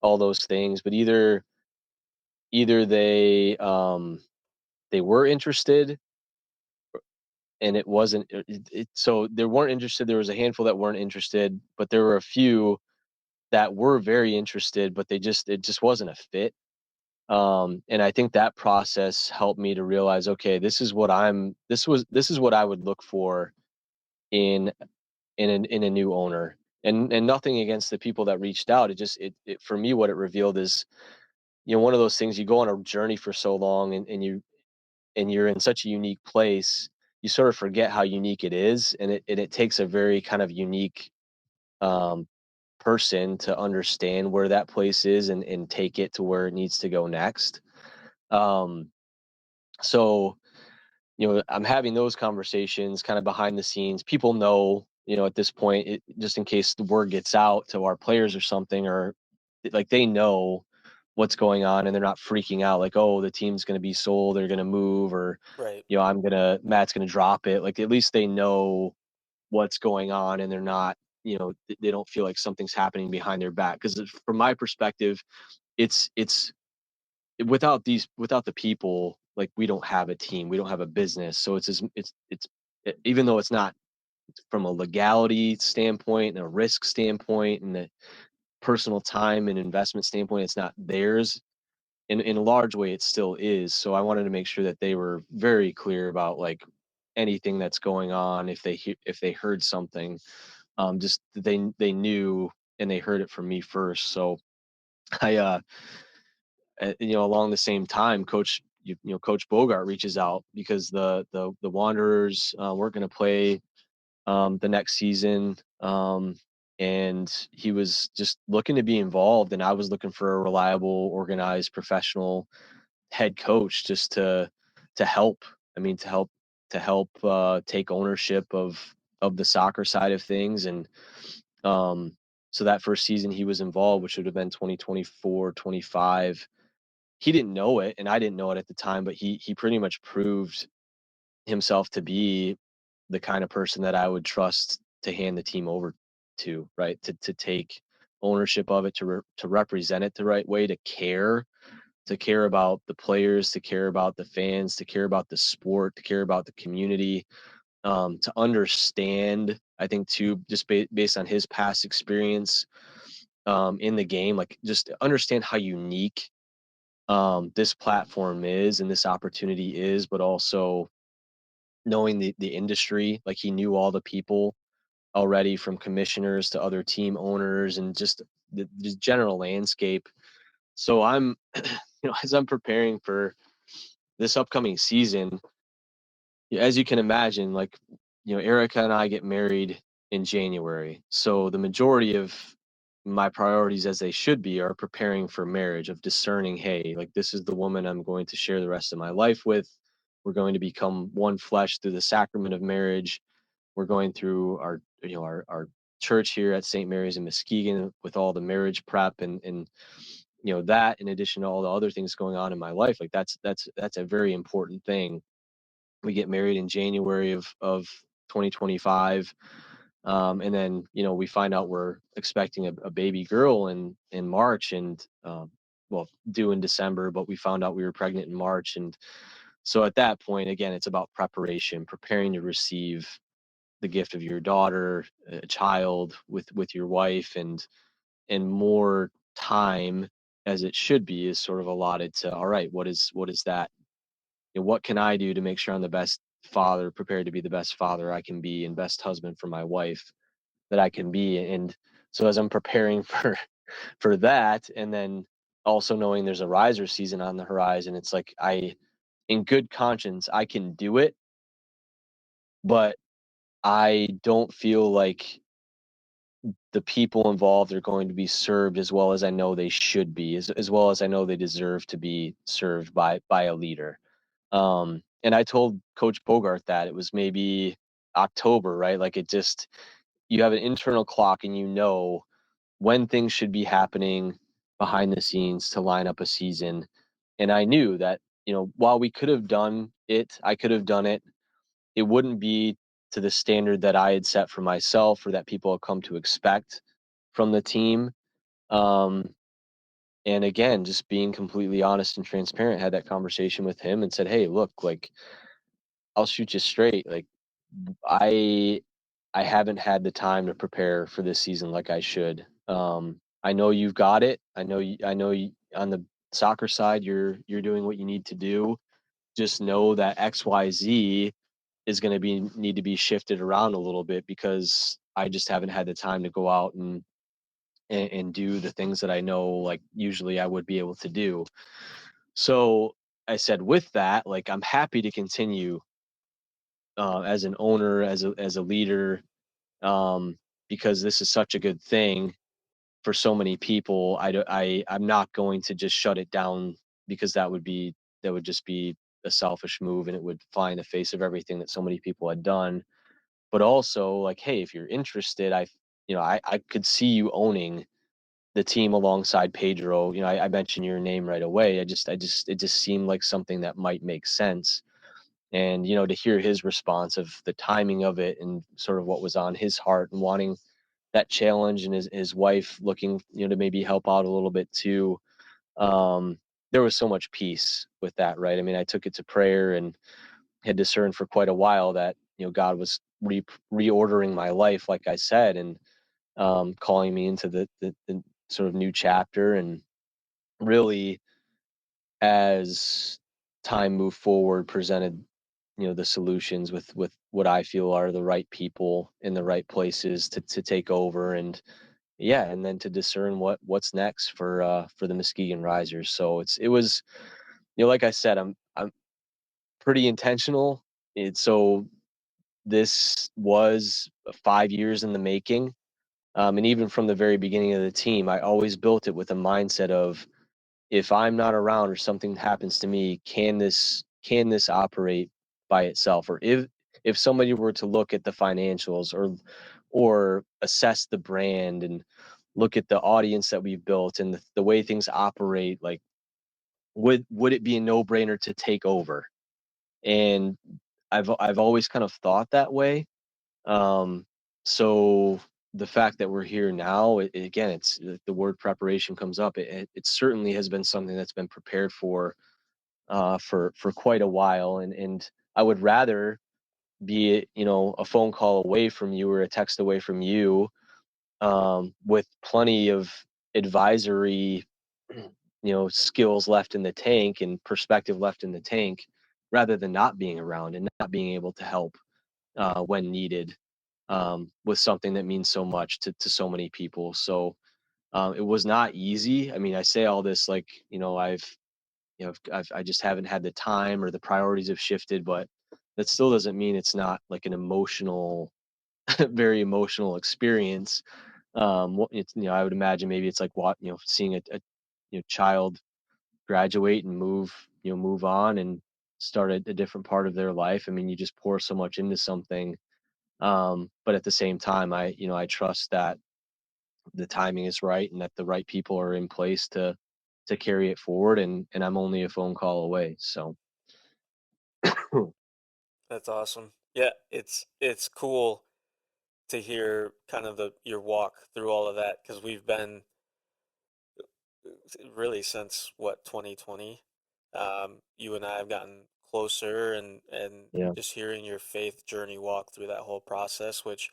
all those things. But either they were interested, and it wasn't so they weren't interested. There was a handful that weren't interested, but there were a few that were very interested, but it just wasn't a fit. And I think that process helped me to realize, okay, this is what I would look for in in a new owner. And nothing against the people that reached out. It for me, what it revealed is, one of those things, you go on a journey for so long, and you're in such a unique place, you sort of forget how unique it is, and it takes a very kind of unique um, person to understand where that place is, and take it to where it needs to go next. Um, so, I'm having those conversations kind of behind the scenes. People know, at this point, just in case the word gets out to our players or something, or like, they know what's going on, and they're not freaking out like, oh, the team's going to be sold, they're going to move, or, Right. Matt's going to drop it. Like, at least they know what's going on, and they're not, they don't feel like something's happening behind their back. Because from my perspective, it's without the people, like, we don't have a team, we don't have a business. So even though it's not from a legality standpoint and a risk standpoint and a personal time and investment standpoint, it's not theirs. In a large way, it still is. So I wanted to make sure that they were very clear about, like, anything that's going on. If they heard something, just that they knew, and they heard it from me first. So I along the same time, Coach Bogart reaches out, because the Wanderers weren't going to play the next season, and he was just looking to be involved, and I was looking for a reliable, organized, professional head coach, just to help. I mean, to help take ownership of the soccer side of things. And so that first season he was involved, which would have been 2024-25, he didn't know it, and I didn't know it at the time, but he pretty much proved himself to be the kind of person that I would trust to hand the team over to, right? To take ownership of it, to represent it the right way, to care about the players, to care about the fans, to care about the sport, to care about the community, to understand. I think too, just based on his past experience in the game, like, just understand how unique this platform is and this opportunity is, but also knowing the industry. Like, he knew all the people already, from commissioners to other team owners, and just the general landscape. So I'm, as I'm preparing this upcoming season, as you can imagine, like, Erica and I get married in January. So the majority of my priorities, as they should be, are preparing for marriage, of discerning, hey, like, this is the woman I'm going to share the rest of my life with. We're going to become one flesh through the sacrament of marriage. We're going through our church here at St. Mary's in Muskegon with all the marriage prep and that, in addition to all the other things going on in my life. Like, that's a very important thing. We get married in January of 2025. And then, we find out we're expecting a baby girl in March, and well, due in December, but we found out we were pregnant in March. And so at that point, again, it's about preparation, preparing to receive the gift of your daughter, a child with your wife, and more time, as it should be, is sort of allotted to, all right, what is that? What can I do to make sure I'm the best father, prepared to be the best father I can be, and best husband for my wife that I can be. And so as I'm preparing for that, and then also knowing there's a riser season on the horizon, it's like, in good conscience, I can do it, but I don't feel like the people involved are going to be served as well as I know they should be, as well as I know they deserve to be served by a leader. And I told Coach Bogart that it was maybe October, right? Like, you have an internal clock, and when things should be happening behind the scenes to line up a season. And I knew that, while we could have done it, I could have done it, it wouldn't be to the standard that I had set for myself, or that people have come to expect from the team. Um, and again, just being completely honest and transparent, had that conversation with him and said, hey, look, like, I'll shoot you straight. Like, I I haven't had the time to prepare for this season like I should. I know you've got it. I know on the soccer side, you're doing what you need to do. Just know that XYZ is going to be need to be shifted around a little bit, because I just haven't had the time to go out and do the things that I know, like, usually I would be able to do. So I said, with that, like, I'm happy to continue as an owner, as a leader, because this is such a good thing for so many people. I'm not going to just shut it down, because that would just be a selfish move, and it would fly in the face of everything that so many people had done. But also, like, hey, if you're interested, I could see you owning the team alongside Pedro. I mentioned your name right away. It just seemed like something that might make sense. And, to hear his response of the timing of it, and sort of what was on his heart, and wanting that challenge, and his wife looking, to maybe help out a little bit too. Um, there was so much peace with that, right? I mean, I took it to prayer, and had discerned for quite a while that, God was reordering my life, like I said, and calling me into the sort of new chapter. And really, as time moved forward, presented, the solutions with what I feel are the right people in the right places to take over. And yeah, and then to discern what's next for the Muskegon Risers. So it was, like I said, I'm pretty intentional. So this was 5 years in the making. And even from the very beginning of the team, I always built it with a mindset of, if I'm not around or something happens to me, can this operate by itself? Or if somebody were to look at the financials, or assess the brand, and look at the audience that we've built, and the way things operate, like, would it be a no-brainer to take over? And I've always kind of thought that way. Um, so the fact that we're here now, again, it's the word preparation comes up. It certainly has been something that's been prepared for quite a while, and I would rather be, a phone call away from you, or a text away from you, with plenty of advisory, skills left in the tank, and perspective left in the tank, rather than not being around and not being able to help when needed, with something that means so much to so many people. So it was not easy. I mean, I say all this like, I just haven't had the time or the priorities have shifted, but that still doesn't mean it's not like an emotional, very emotional experience. It's, I would imagine maybe it's like what, seeing a child graduate and move on and start a different part of their life. I mean, you just pour so much into something. But at the same time, I trust that the timing is right and that the right people are in place to carry it forward, and I'm only a phone call away. So That's awesome. Yeah, it's cool to hear kind of your walk through all of that because we've been really since what 2020. You and I have gotten closer, and yeah, just hearing your faith journey walk through that whole process, which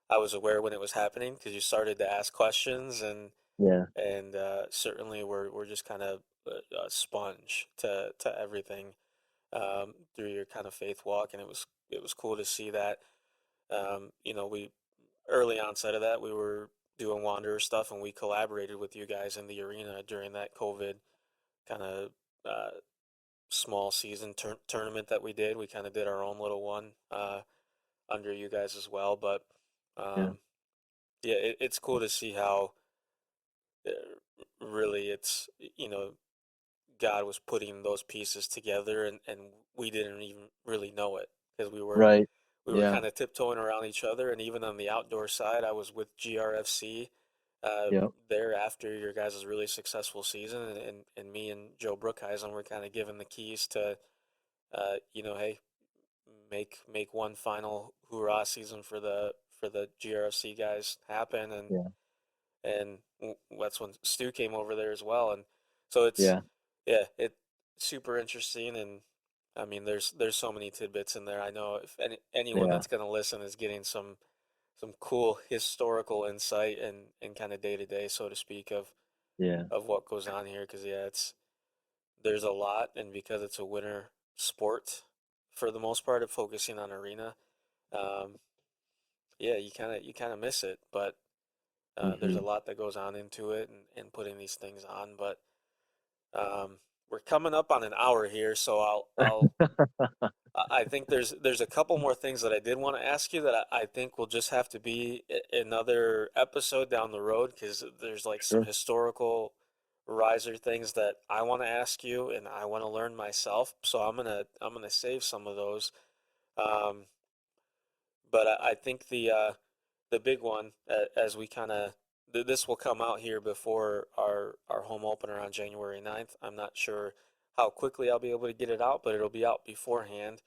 I was aware when it was happening because you started to ask questions, yeah, and certainly we're just kind of a sponge to everything through your kind of faith walk, and it was cool to see that. We early onset of that we were doing Wanderer stuff, and we collaborated with you guys in the arena during that COVID kind of uh, small season tournament that we did. We kind of did our own little one under you guys as well, but yeah, um, yeah, it's cool to see how really God was putting those pieces together, and we didn't even really know it because right, we were yeah, kind of tiptoeing around each other. And even on the outdoor side, I was with GRFC uh, yeah, there after your guys' really successful season, and me and Joe Brookhuizen were kind of given the keys to, hey, make one final hoorah season for the GRFC guys happen, yeah, and that's when Stu came over there as well, and so it's yeah, yeah, it super interesting, and I mean, there's so many tidbits in there. I know if anyone yeah, that's going to listen is getting some cool historical insight and kind of day to day, so to speak, yeah, of what goes on here. Because yeah, there's a lot, and because it's a winter sport for the most part of focusing on arena, um, yeah, you kind of miss it, but there's a hmm lot that goes on into it and putting these things on. But we're coming up on an hour here, so I think there's a couple more things that I did want to ask you that I think will just have to be another episode down the road because there's like some sure, historical riser things that I want to ask you and I want to learn myself. So I'm gonna save some of those. Um, but I think the big one as we kind of this will come out here before our home opener on January 9th. I'm not sure how quickly I'll be able to get it out, but it'll be out beforehand.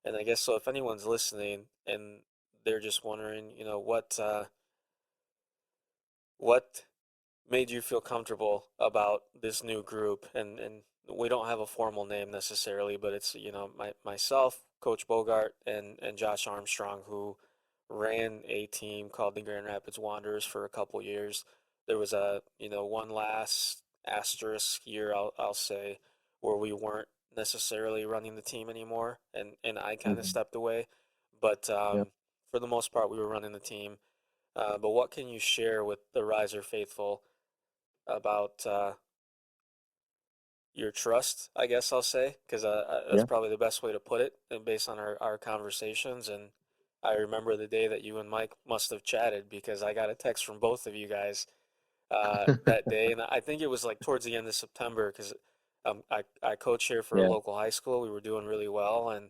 And I guess so if anyone's listening and they're just wondering, what made you feel comfortable about this new group, and we don't have a formal name necessarily, but it's myself, Coach Bogart, and Josh Armstrong, who ran a team called the Grand Rapids Wanderers for a couple years. There was a one last asterisk year, I'll say, where we weren't necessarily running the team anymore, and I kind of hmm stepped away, but yeah, for the most part we were running the team. But what can you share with the Riser faithful about your trust, I guess I'll say, because that's yeah, probably the best way to put it, and based on our conversations. And I remember the day that you and Mike must have chatted because I got a text from both of you guys that day, and I think it was like towards the end of September because I coach here for a yeah, local high school. We were doing really well, and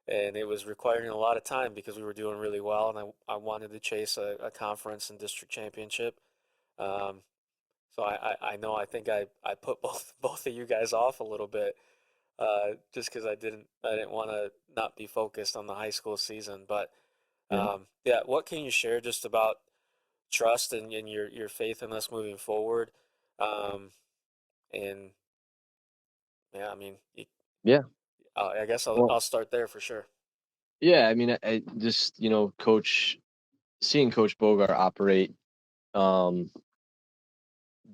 it was requiring a lot of time because we were doing really well, and I wanted to chase a conference and district championship. Um, so I know I think I put both of you guys off a little bit just because I didn't want to not be focused on the high school season. But yeah, yeah, what can you share just about trust and your faith in us moving forward? Um, and yeah, I mean, yeah. I guess I'll Well, I'll start there for sure. yeah. I mean, I just seeing Coach Bogart operate um,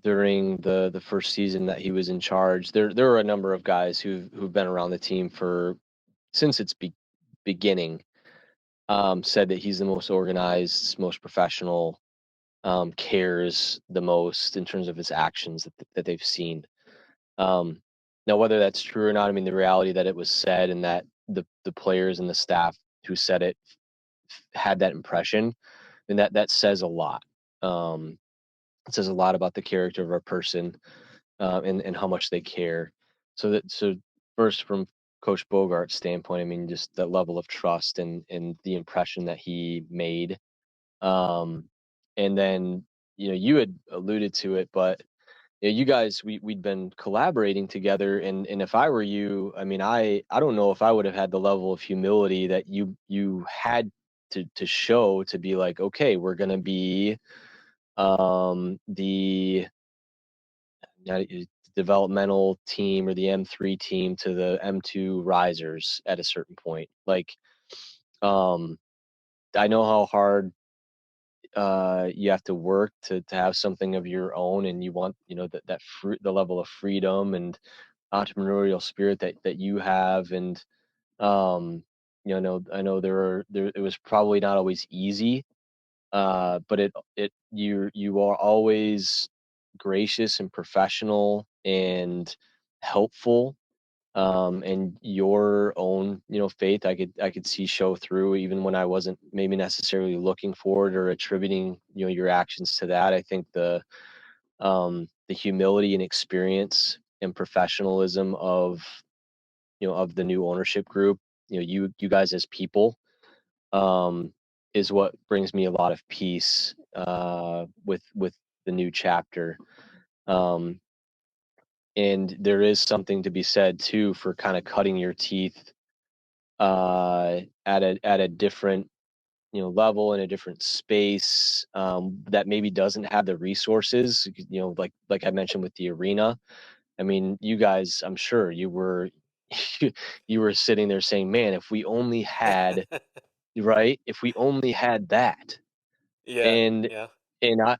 during the first season that he was in charge. There were a number of guys who've been around the team for since its beginning. Said that he's the most organized, most professional, cares the most in terms of his actions that they've seen. Um, Now, whether that's true or not, I mean, the reality that it was said and that the players and the staff who said it had that impression, and that says a lot. Um, it says a lot about the character of a person, and how much they care. So first, from Coach Bogart's standpoint, I mean, just the level of trust and the impression that he made. Um, and then, you had alluded to it, but you guys, we'd been collaborating together, and if I were you, I mean, I don't know if I would have had the level of humility that you had to show, to be like, okay, we're gonna be the developmental team or the M3 team to the M2 risers at a certain point. Like, um, I know how hard you have to work to have something of your own, and you want, the level of freedom and entrepreneurial spirit that you have. And I know there it was probably not always easy, but you are always gracious and professional and helpful, and your own, faith, I could see show through, even when I wasn't maybe necessarily looking for it or attributing, your actions to that. I think the humility and experience and professionalism of the new ownership group, you guys as people, um, is what brings me a lot of peace, with the new chapter. Um, and there is something to be said too for kind of cutting your teeth, at a different, level, in a different space, that maybe doesn't have the resources, like I mentioned with the arena. I mean, you guys, I'm sure you were you were sitting there saying, man, if we only had, right, if we only had that. Yeah, and yeah.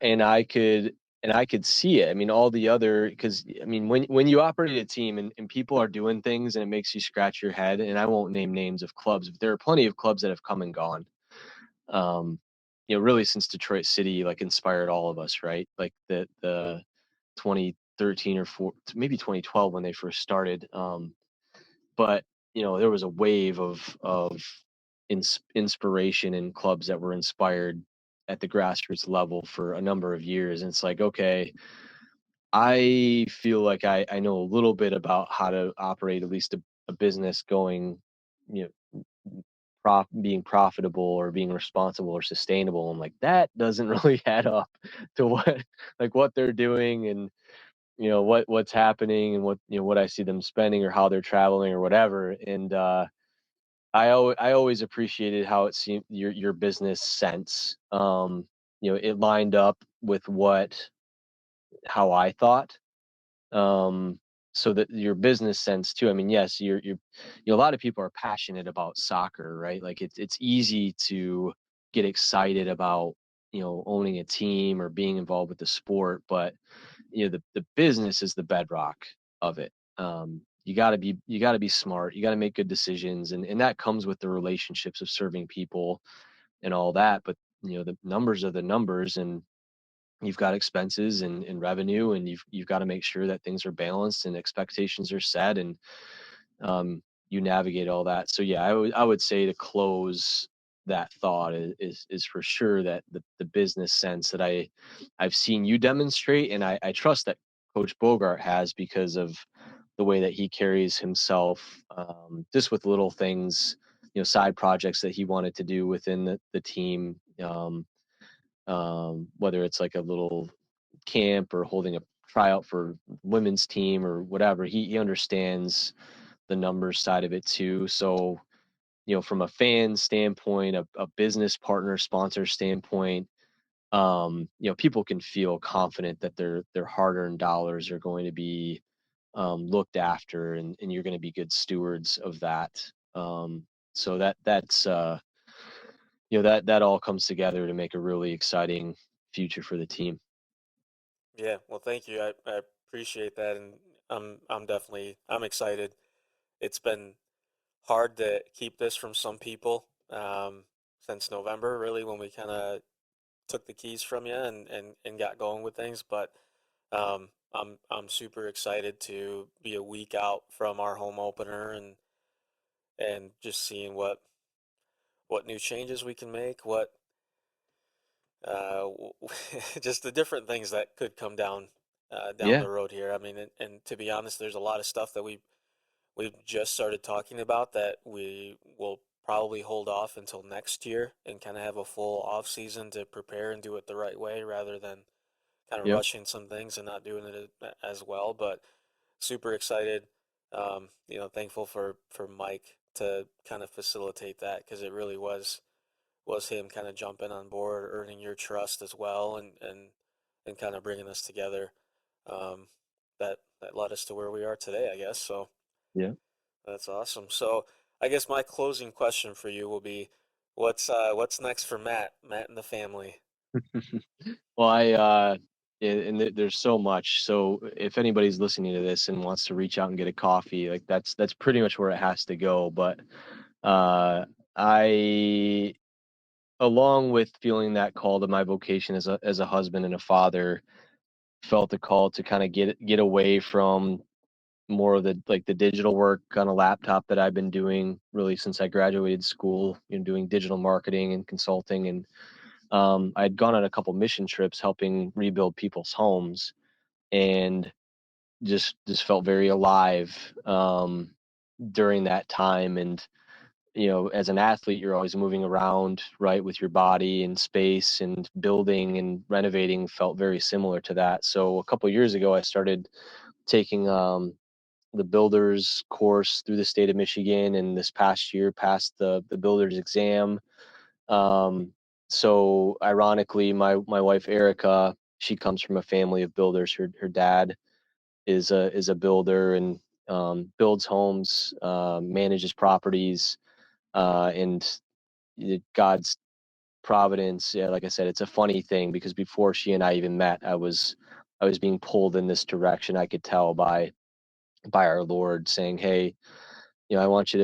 and I could see it. I mean, all the other, because I mean, when you operate a team, and people are doing things, and it makes you scratch your head. And I won't name names of clubs, but there are plenty of clubs that have come and gone. Um, really, since Detroit City like inspired all of us, right? Like the 2013 or maybe 2012 when they first started. But there was a wave of inspiration in clubs that were inspired at the grassroots level for a number of years. And it's like, okay, I feel like I know a little bit about how to operate at least a business going, you being profitable or being responsible or sustainable. And like, that doesn't really add up to what they're doing, and what's happening, and what I see them spending or how they're traveling or whatever. And I always appreciated how it seemed your business sense. It lined up with how I thought. Um, so that your business sense too. I mean, yes, a lot of people are passionate about soccer, right? Like, it's easy to get excited about, owning a team or being involved with the sport, but the business is the bedrock of it. You got to be smart. You got to make good decisions, and that comes with the relationships of serving people and all that. But the numbers are the numbers, and you've got expenses and revenue, and you've got to make sure that things are balanced and expectations are set, and you navigate all that. So yeah, I would say, to close that thought, is for sure that the business sense that I've seen you demonstrate, and I trust that Coach Bogart has, because of the way that he carries himself, just with little things, side projects that he wanted to do within the team, whether it's like a little camp or holding a tryout for women's team or whatever. He understands the numbers side of it too. So, from a fan standpoint, a business partner sponsor standpoint, people can feel confident that their hard-earned dollars are going to be, looked after, and you're going to be good stewards of that. So that all comes together to make a really exciting future for the team. Yeah, well, thank you. I appreciate that, and I'm excited. It's been hard to keep this from some people, since November, really, when we kind of took the keys from you and got going with things. But I'm super excited to be a week out from our home opener and just seeing what new changes we can make, what uh, just the different things that could come down Yeah. the road here. I mean, and to be honest, there's a lot of stuff that we've just started talking about that we will probably hold off until next year and kind of have a full off season to prepare and do it the right way rather than kind of Yep. rushing some things and not doing it as well. But super excited. Thankful for Mike to kind of facilitate that because it really was him kind of jumping on board, earning your trust as well, and kind of bringing us together. Um, that led us to where we are today, I guess. So Yeah. that's awesome. So I guess my closing question for you will be, what's next for Matt and the family? Well, and there's so much. So if anybody's listening to this and wants to reach out and get a coffee, like that's pretty much where it has to go. But uh, I, along with feeling that call to my vocation as a husband and a father, felt the call to kind of get away from more of the digital work on a laptop that I've been doing really since I graduated school, doing digital marketing and consulting. And I'd gone on a couple mission trips helping rebuild people's homes, and just felt very alive during that time. And as an athlete, you're always moving around, right, with your body and space, and building and renovating felt very similar to that. So a couple of years ago, I started taking the builders course through the state of Michigan, and this past year passed the builders exam. Um, so ironically, my wife Erica, she comes from a family of builders. Her dad is a builder, and builds homes, manages properties, and God's providence. Yeah, like I said, it's a funny thing because before she and I even met, I was being pulled in this direction. I could tell by our Lord saying, "Hey, I want you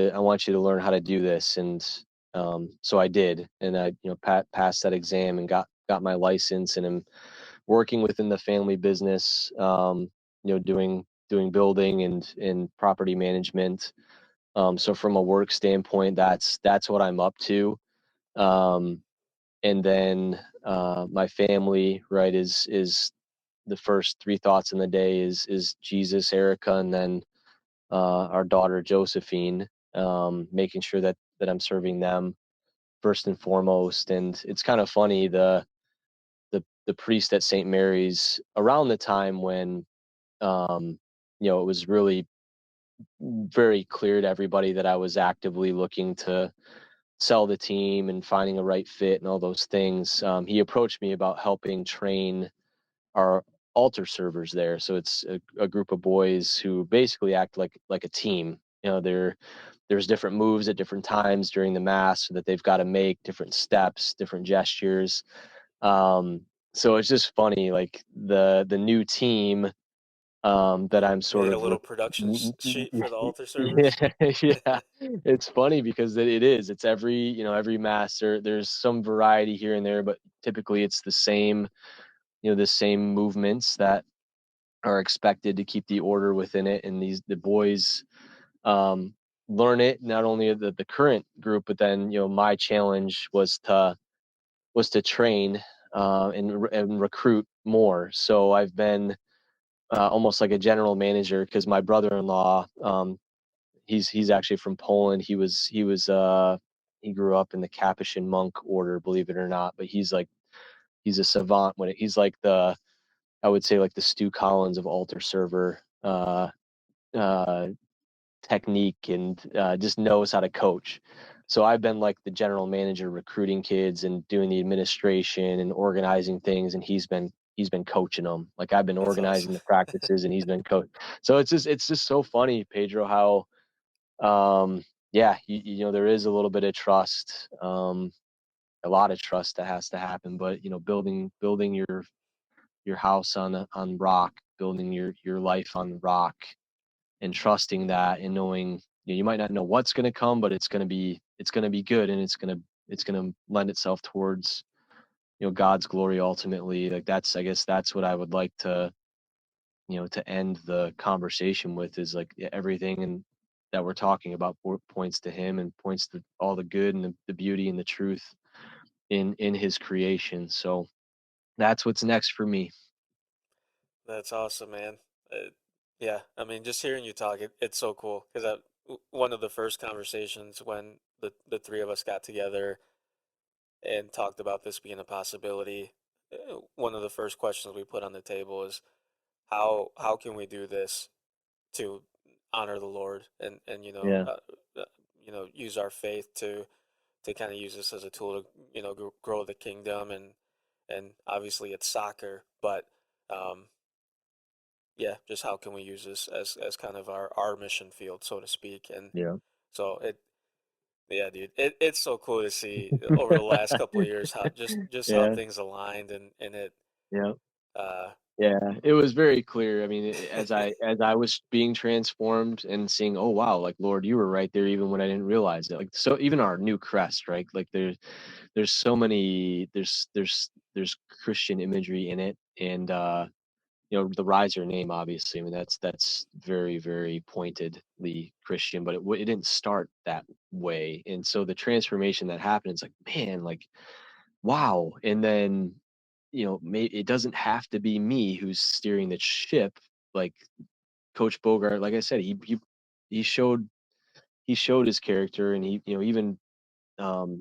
to learn how to do this." And so I did, and I passed that exam and got my license, and am working within the family business, doing building and property management. So from a work standpoint, that's what I'm up to. um, and then my family, right, is the first three thoughts in the day is Jesus, Erica, and then our daughter Josephine, making sure that I'm serving them first and foremost. And it's kind of funny, the priest at St. Mary's, around the time when it was really very clear to everybody that I was actively looking to sell the team and finding a right fit and all those things. He approached me about helping train our altar servers there. So it's a group of boys who basically act like a team. There's different moves at different times during the mass that they've got to make, different steps, different gestures. Um, so it's just funny, like the new team that I'm You sort made a of little production sheet for the altar servers. yeah, yeah. It's funny because it is. It's every mass. There's some variety here and there, but typically it's the same movements that are expected to keep the order within it. And the boys um, learn it, not only the current group, but then my challenge was to train and recruit more. So I've been almost like a general manager, because my brother-in-law, he's actually from Poland. He grew up in the Capuchin monk order, believe it or not. But he's a savant he's like I would say, like the Stu Collins of altar server uh, technique, and just knows how to coach. So I've been like the general manager, recruiting kids and doing the administration and organizing things, and he's been coaching them. Like I've been That's organizing awesome. the practices, and he's been coach. So it's just so funny, Pedro, how yeah, there is a little bit of trust, a lot of trust that has to happen. But building your house on rock, building your life on rock, and trusting that, and knowing you might not know what's going to come, but it's going to be good, and it's going to lend itself towards God's glory ultimately. Like I guess that's what I would like to end the conversation with is like everything and that we're talking about points to him and points to all the good and the beauty and the truth in his creation. So that's what's next for me. That's awesome, man. Yeah, I mean, just hearing you talk, it's so cool because one of the first conversations when the three of us got together and talked about this being a possibility, one of the first questions we put on the table is how can we do this to honor the Lord and Yeah, use our faith to kind of use this as a tool to grow the kingdom and obviously it's soccer, but um, yeah, just how can we use this as kind of our mission field, so to speak. And yeah, so yeah, dude, it's so cool to see over the last couple of years how just how yeah, things aligned and it yeah. uh Yeah, it was very clear. I mean, as I was being transformed and seeing, oh wow, like Lord, you were right there even when I didn't realize it. Like so, even our new crest, right? Like there's so many there's Christian imagery in it, and the Riser name, obviously. I mean, that's very very pointedly Christian, but it didn't start that way, and so the transformation that happened, it's like man, like wow, and then it doesn't have to be me who's steering the ship. Like Coach Bogart, like I said, he showed his character, and even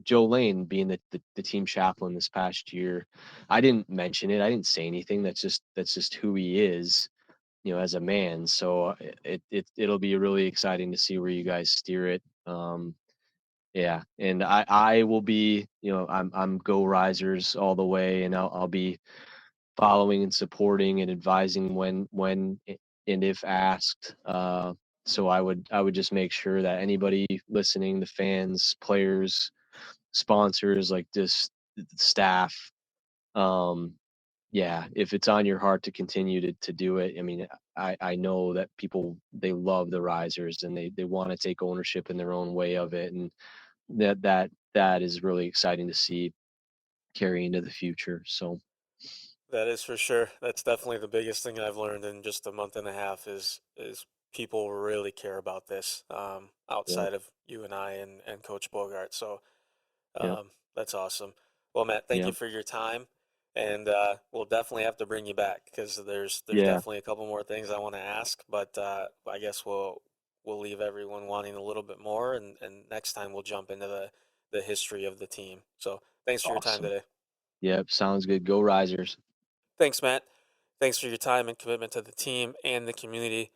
Joe Lane being the team chaplain this past year. I didn't mention it. I didn't say anything. That's just who he is, as a man. So it'll be really exciting to see where you guys steer it. Yeah, and I will be, I'm go risers all the way, and I'll be following and supporting and advising and if asked. So I would just make sure that anybody listening, the fans, players, sponsors, like this staff, um, yeah, if it's on your heart to continue to do it, I mean, I know that people they love the risers and they want to take ownership in their own way of it, and that is really exciting to see carry into the future. So that is for sure. That's definitely the biggest thing I've learned in just a month and a half is people really care about this yeah, outside of you and I and Coach Bogart. So yeah, that's awesome. Well, Matt, thank yeah, you for your time, and we'll definitely have to bring you back because there's yeah. definitely a couple more things I want to ask, but I guess we'll leave everyone wanting a little bit more, and next time we'll jump into the history of the team. So thanks for your time Awesome. today. Yep, sounds good. Go Risers. Thanks, Matt. Thanks for your time and commitment to the team and the community.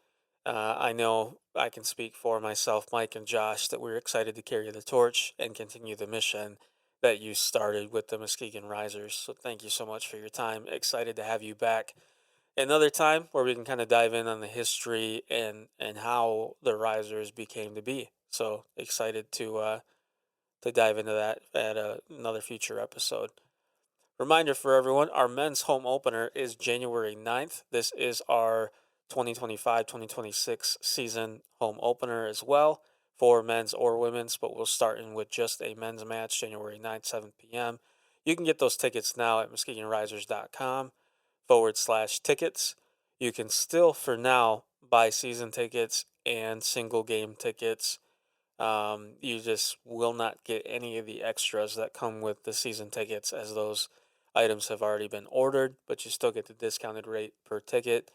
I know I can speak for myself, Mike, and Josh that we're excited to carry the torch and continue the mission that you started with the Muskegon Risers. So thank you so much for your time. Excited to have you back another time where we can kind of dive in on the history and how the Risers became to be. So excited to dive into that at another future episode. Reminder for everyone, our men's home opener is January 9th. This is our 2025-2026 season home opener as well for men's or women's, but we'll start in with just a men's match January 9th, 7 p.m. You can get those tickets now at muskegonrisers.com/tickets. You can still, for now, buy season tickets and single game tickets. You just will not get any of the extras that come with the season tickets as those items have already been ordered, but you still get the discounted rate per ticket.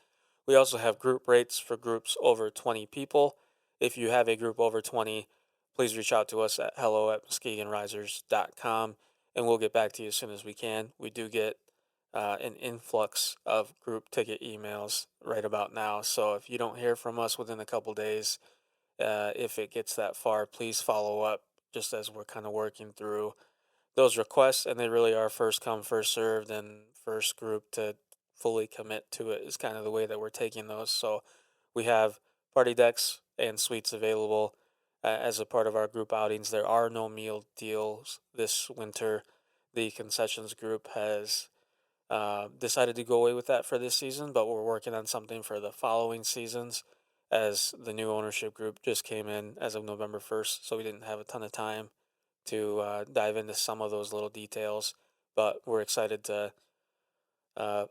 We also have group rates for groups over 20 people. If you have a group over 20, please reach out to us at hello@muskegonrisers.com and we'll get back to you as soon as we can. We do get an influx of group ticket emails right about now. So if you don't hear from us within a couple days, if it gets that far, please follow up just as we're kind of working through those requests. And they really are first come, first served, and first group to fully commit to it is kind of the way that we're taking those. So we have party decks and suites available as a part of our group outings. There are no meal deals this winter. The concessions group has decided to go away with that for this season, but we're working on something for the following seasons as the new ownership group just came in as of November 1st, so we didn't have a ton of time to dive into some of those little details, but we're excited to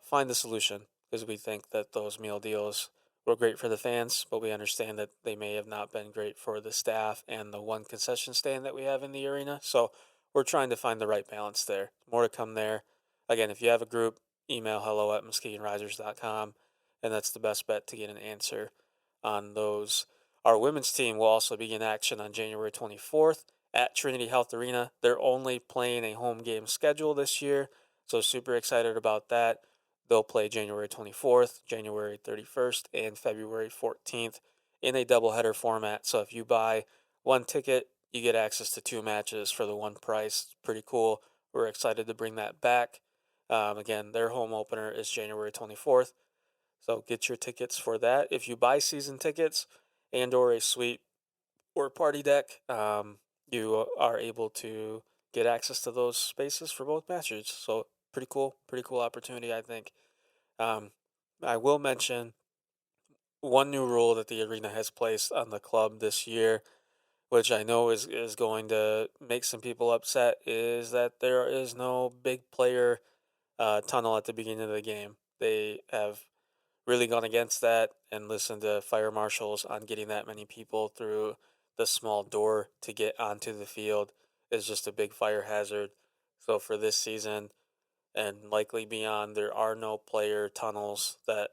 find the solution because we think that those meal deals were great for the fans, but we understand that they may have not been great for the staff and the one concession stand that we have in the arena. So we're trying to find the right balance there. More to come there. Again, if you have a group, email hello@muskegonrisers.com, and that's the best bet to get an answer on those. Our women's team will also begin action on January 24th at Trinity Health Arena. They're only playing a home game schedule this year, so super excited about that. They'll play January 24th, January 31st, and February 14th in a doubleheader format. So if you buy one ticket, you get access to two matches for the one price. It's pretty cool. We're excited to bring that back. Again, their home opener is January 24th. So get your tickets for that. If you buy season tickets and or a suite or party deck, you are able to get access to those spaces for both matches. So pretty cool opportunity, I think. I will mention one new rule that the arena has placed on the club this year, which I know is going to make some people upset, is that there is no big player tunnel at the beginning of the game. They have really gone against that and listened to fire marshals on getting that many people through the small door to get onto the field is just a big fire hazard. So for this season and likely beyond, there are no player tunnels that,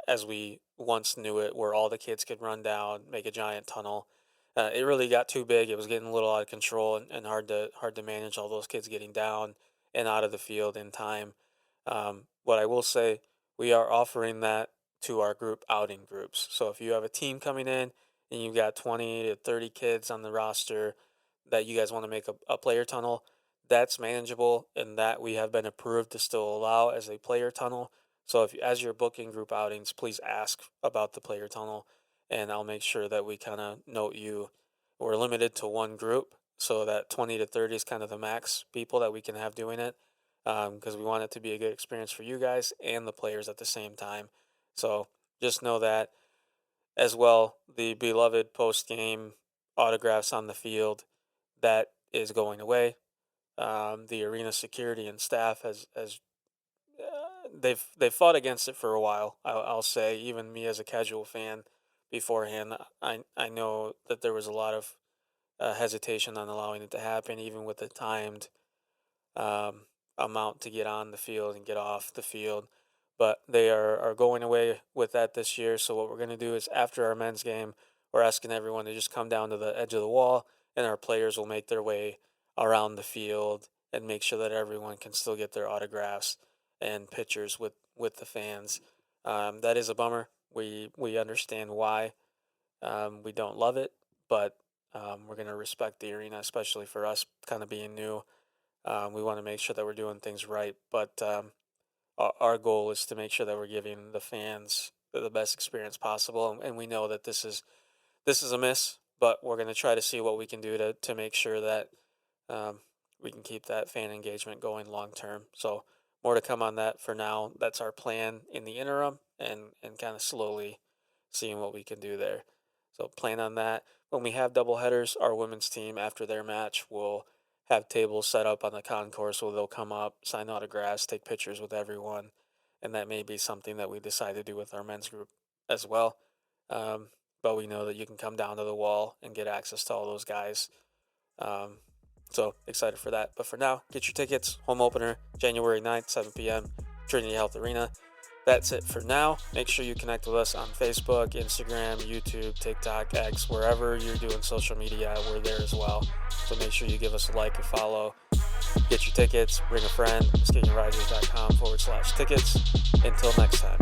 as we once knew it, where all the kids could run down, make a giant tunnel. It really got too big. It was getting a little out of control and hard to manage all those kids getting down and out of the field in time. What I will say, we are offering that to our group outing groups. So if you have a team coming in and you've got 20 to 30 kids on the roster that you guys want to make a player tunnel, that's manageable, and that we have been approved to still allow as a player tunnel. So if as you're booking group outings, please ask about the player tunnel, and I'll make sure that we kind of note you. We're limited to one group, so that 20 to 30 is kind of the max people that we can have doing it, because we want it to be a good experience for you guys and the players at the same time. So just know that. As well, the beloved post-game autographs on the field, that is going away. The arena security and staff has they've fought against it for a while. I'll say, even me as a casual fan beforehand, I know that there was a lot of hesitation on allowing it to happen, even with the timed amount to get on the field and get off the field. But they are going away with that this year. So what we're going to do is, after our men's game, we're asking everyone to just come down to the edge of the wall, and our players will make their way around the field and make sure that everyone can still get their autographs and pictures with the fans. That is a bummer. We understand why. We don't love it, but we're going to respect the arena, especially for us kind of being new. We want to make sure that we're doing things right, but our goal is to make sure that we're giving the fans the best experience possible, and we know that this is a miss, but we're going to try to see what we can do to make sure that we can keep that fan engagement going long term. So more to come on that. For now, that's our plan in the interim, and kind of slowly seeing what we can do there. So plan on that. When we have double headers, our women's team, after their match, will have tables set up on the concourse where they'll come up, sign autographs, take pictures with everyone, and that may be something that we decide to do with our men's group as well. But we know that you can come down to the wall and get access to all those guys. So excited for that. But for now, get your tickets. Home opener, January 9th, 7 p.m., Trinity Health Arena. That's it for now. Make sure you connect with us on Facebook, Instagram, YouTube, TikTok, X, wherever you're doing social media, we're there as well. So make sure you give us a like and follow. Get your tickets, bring a friend, muskegonrisers.com/tickets. Until next time.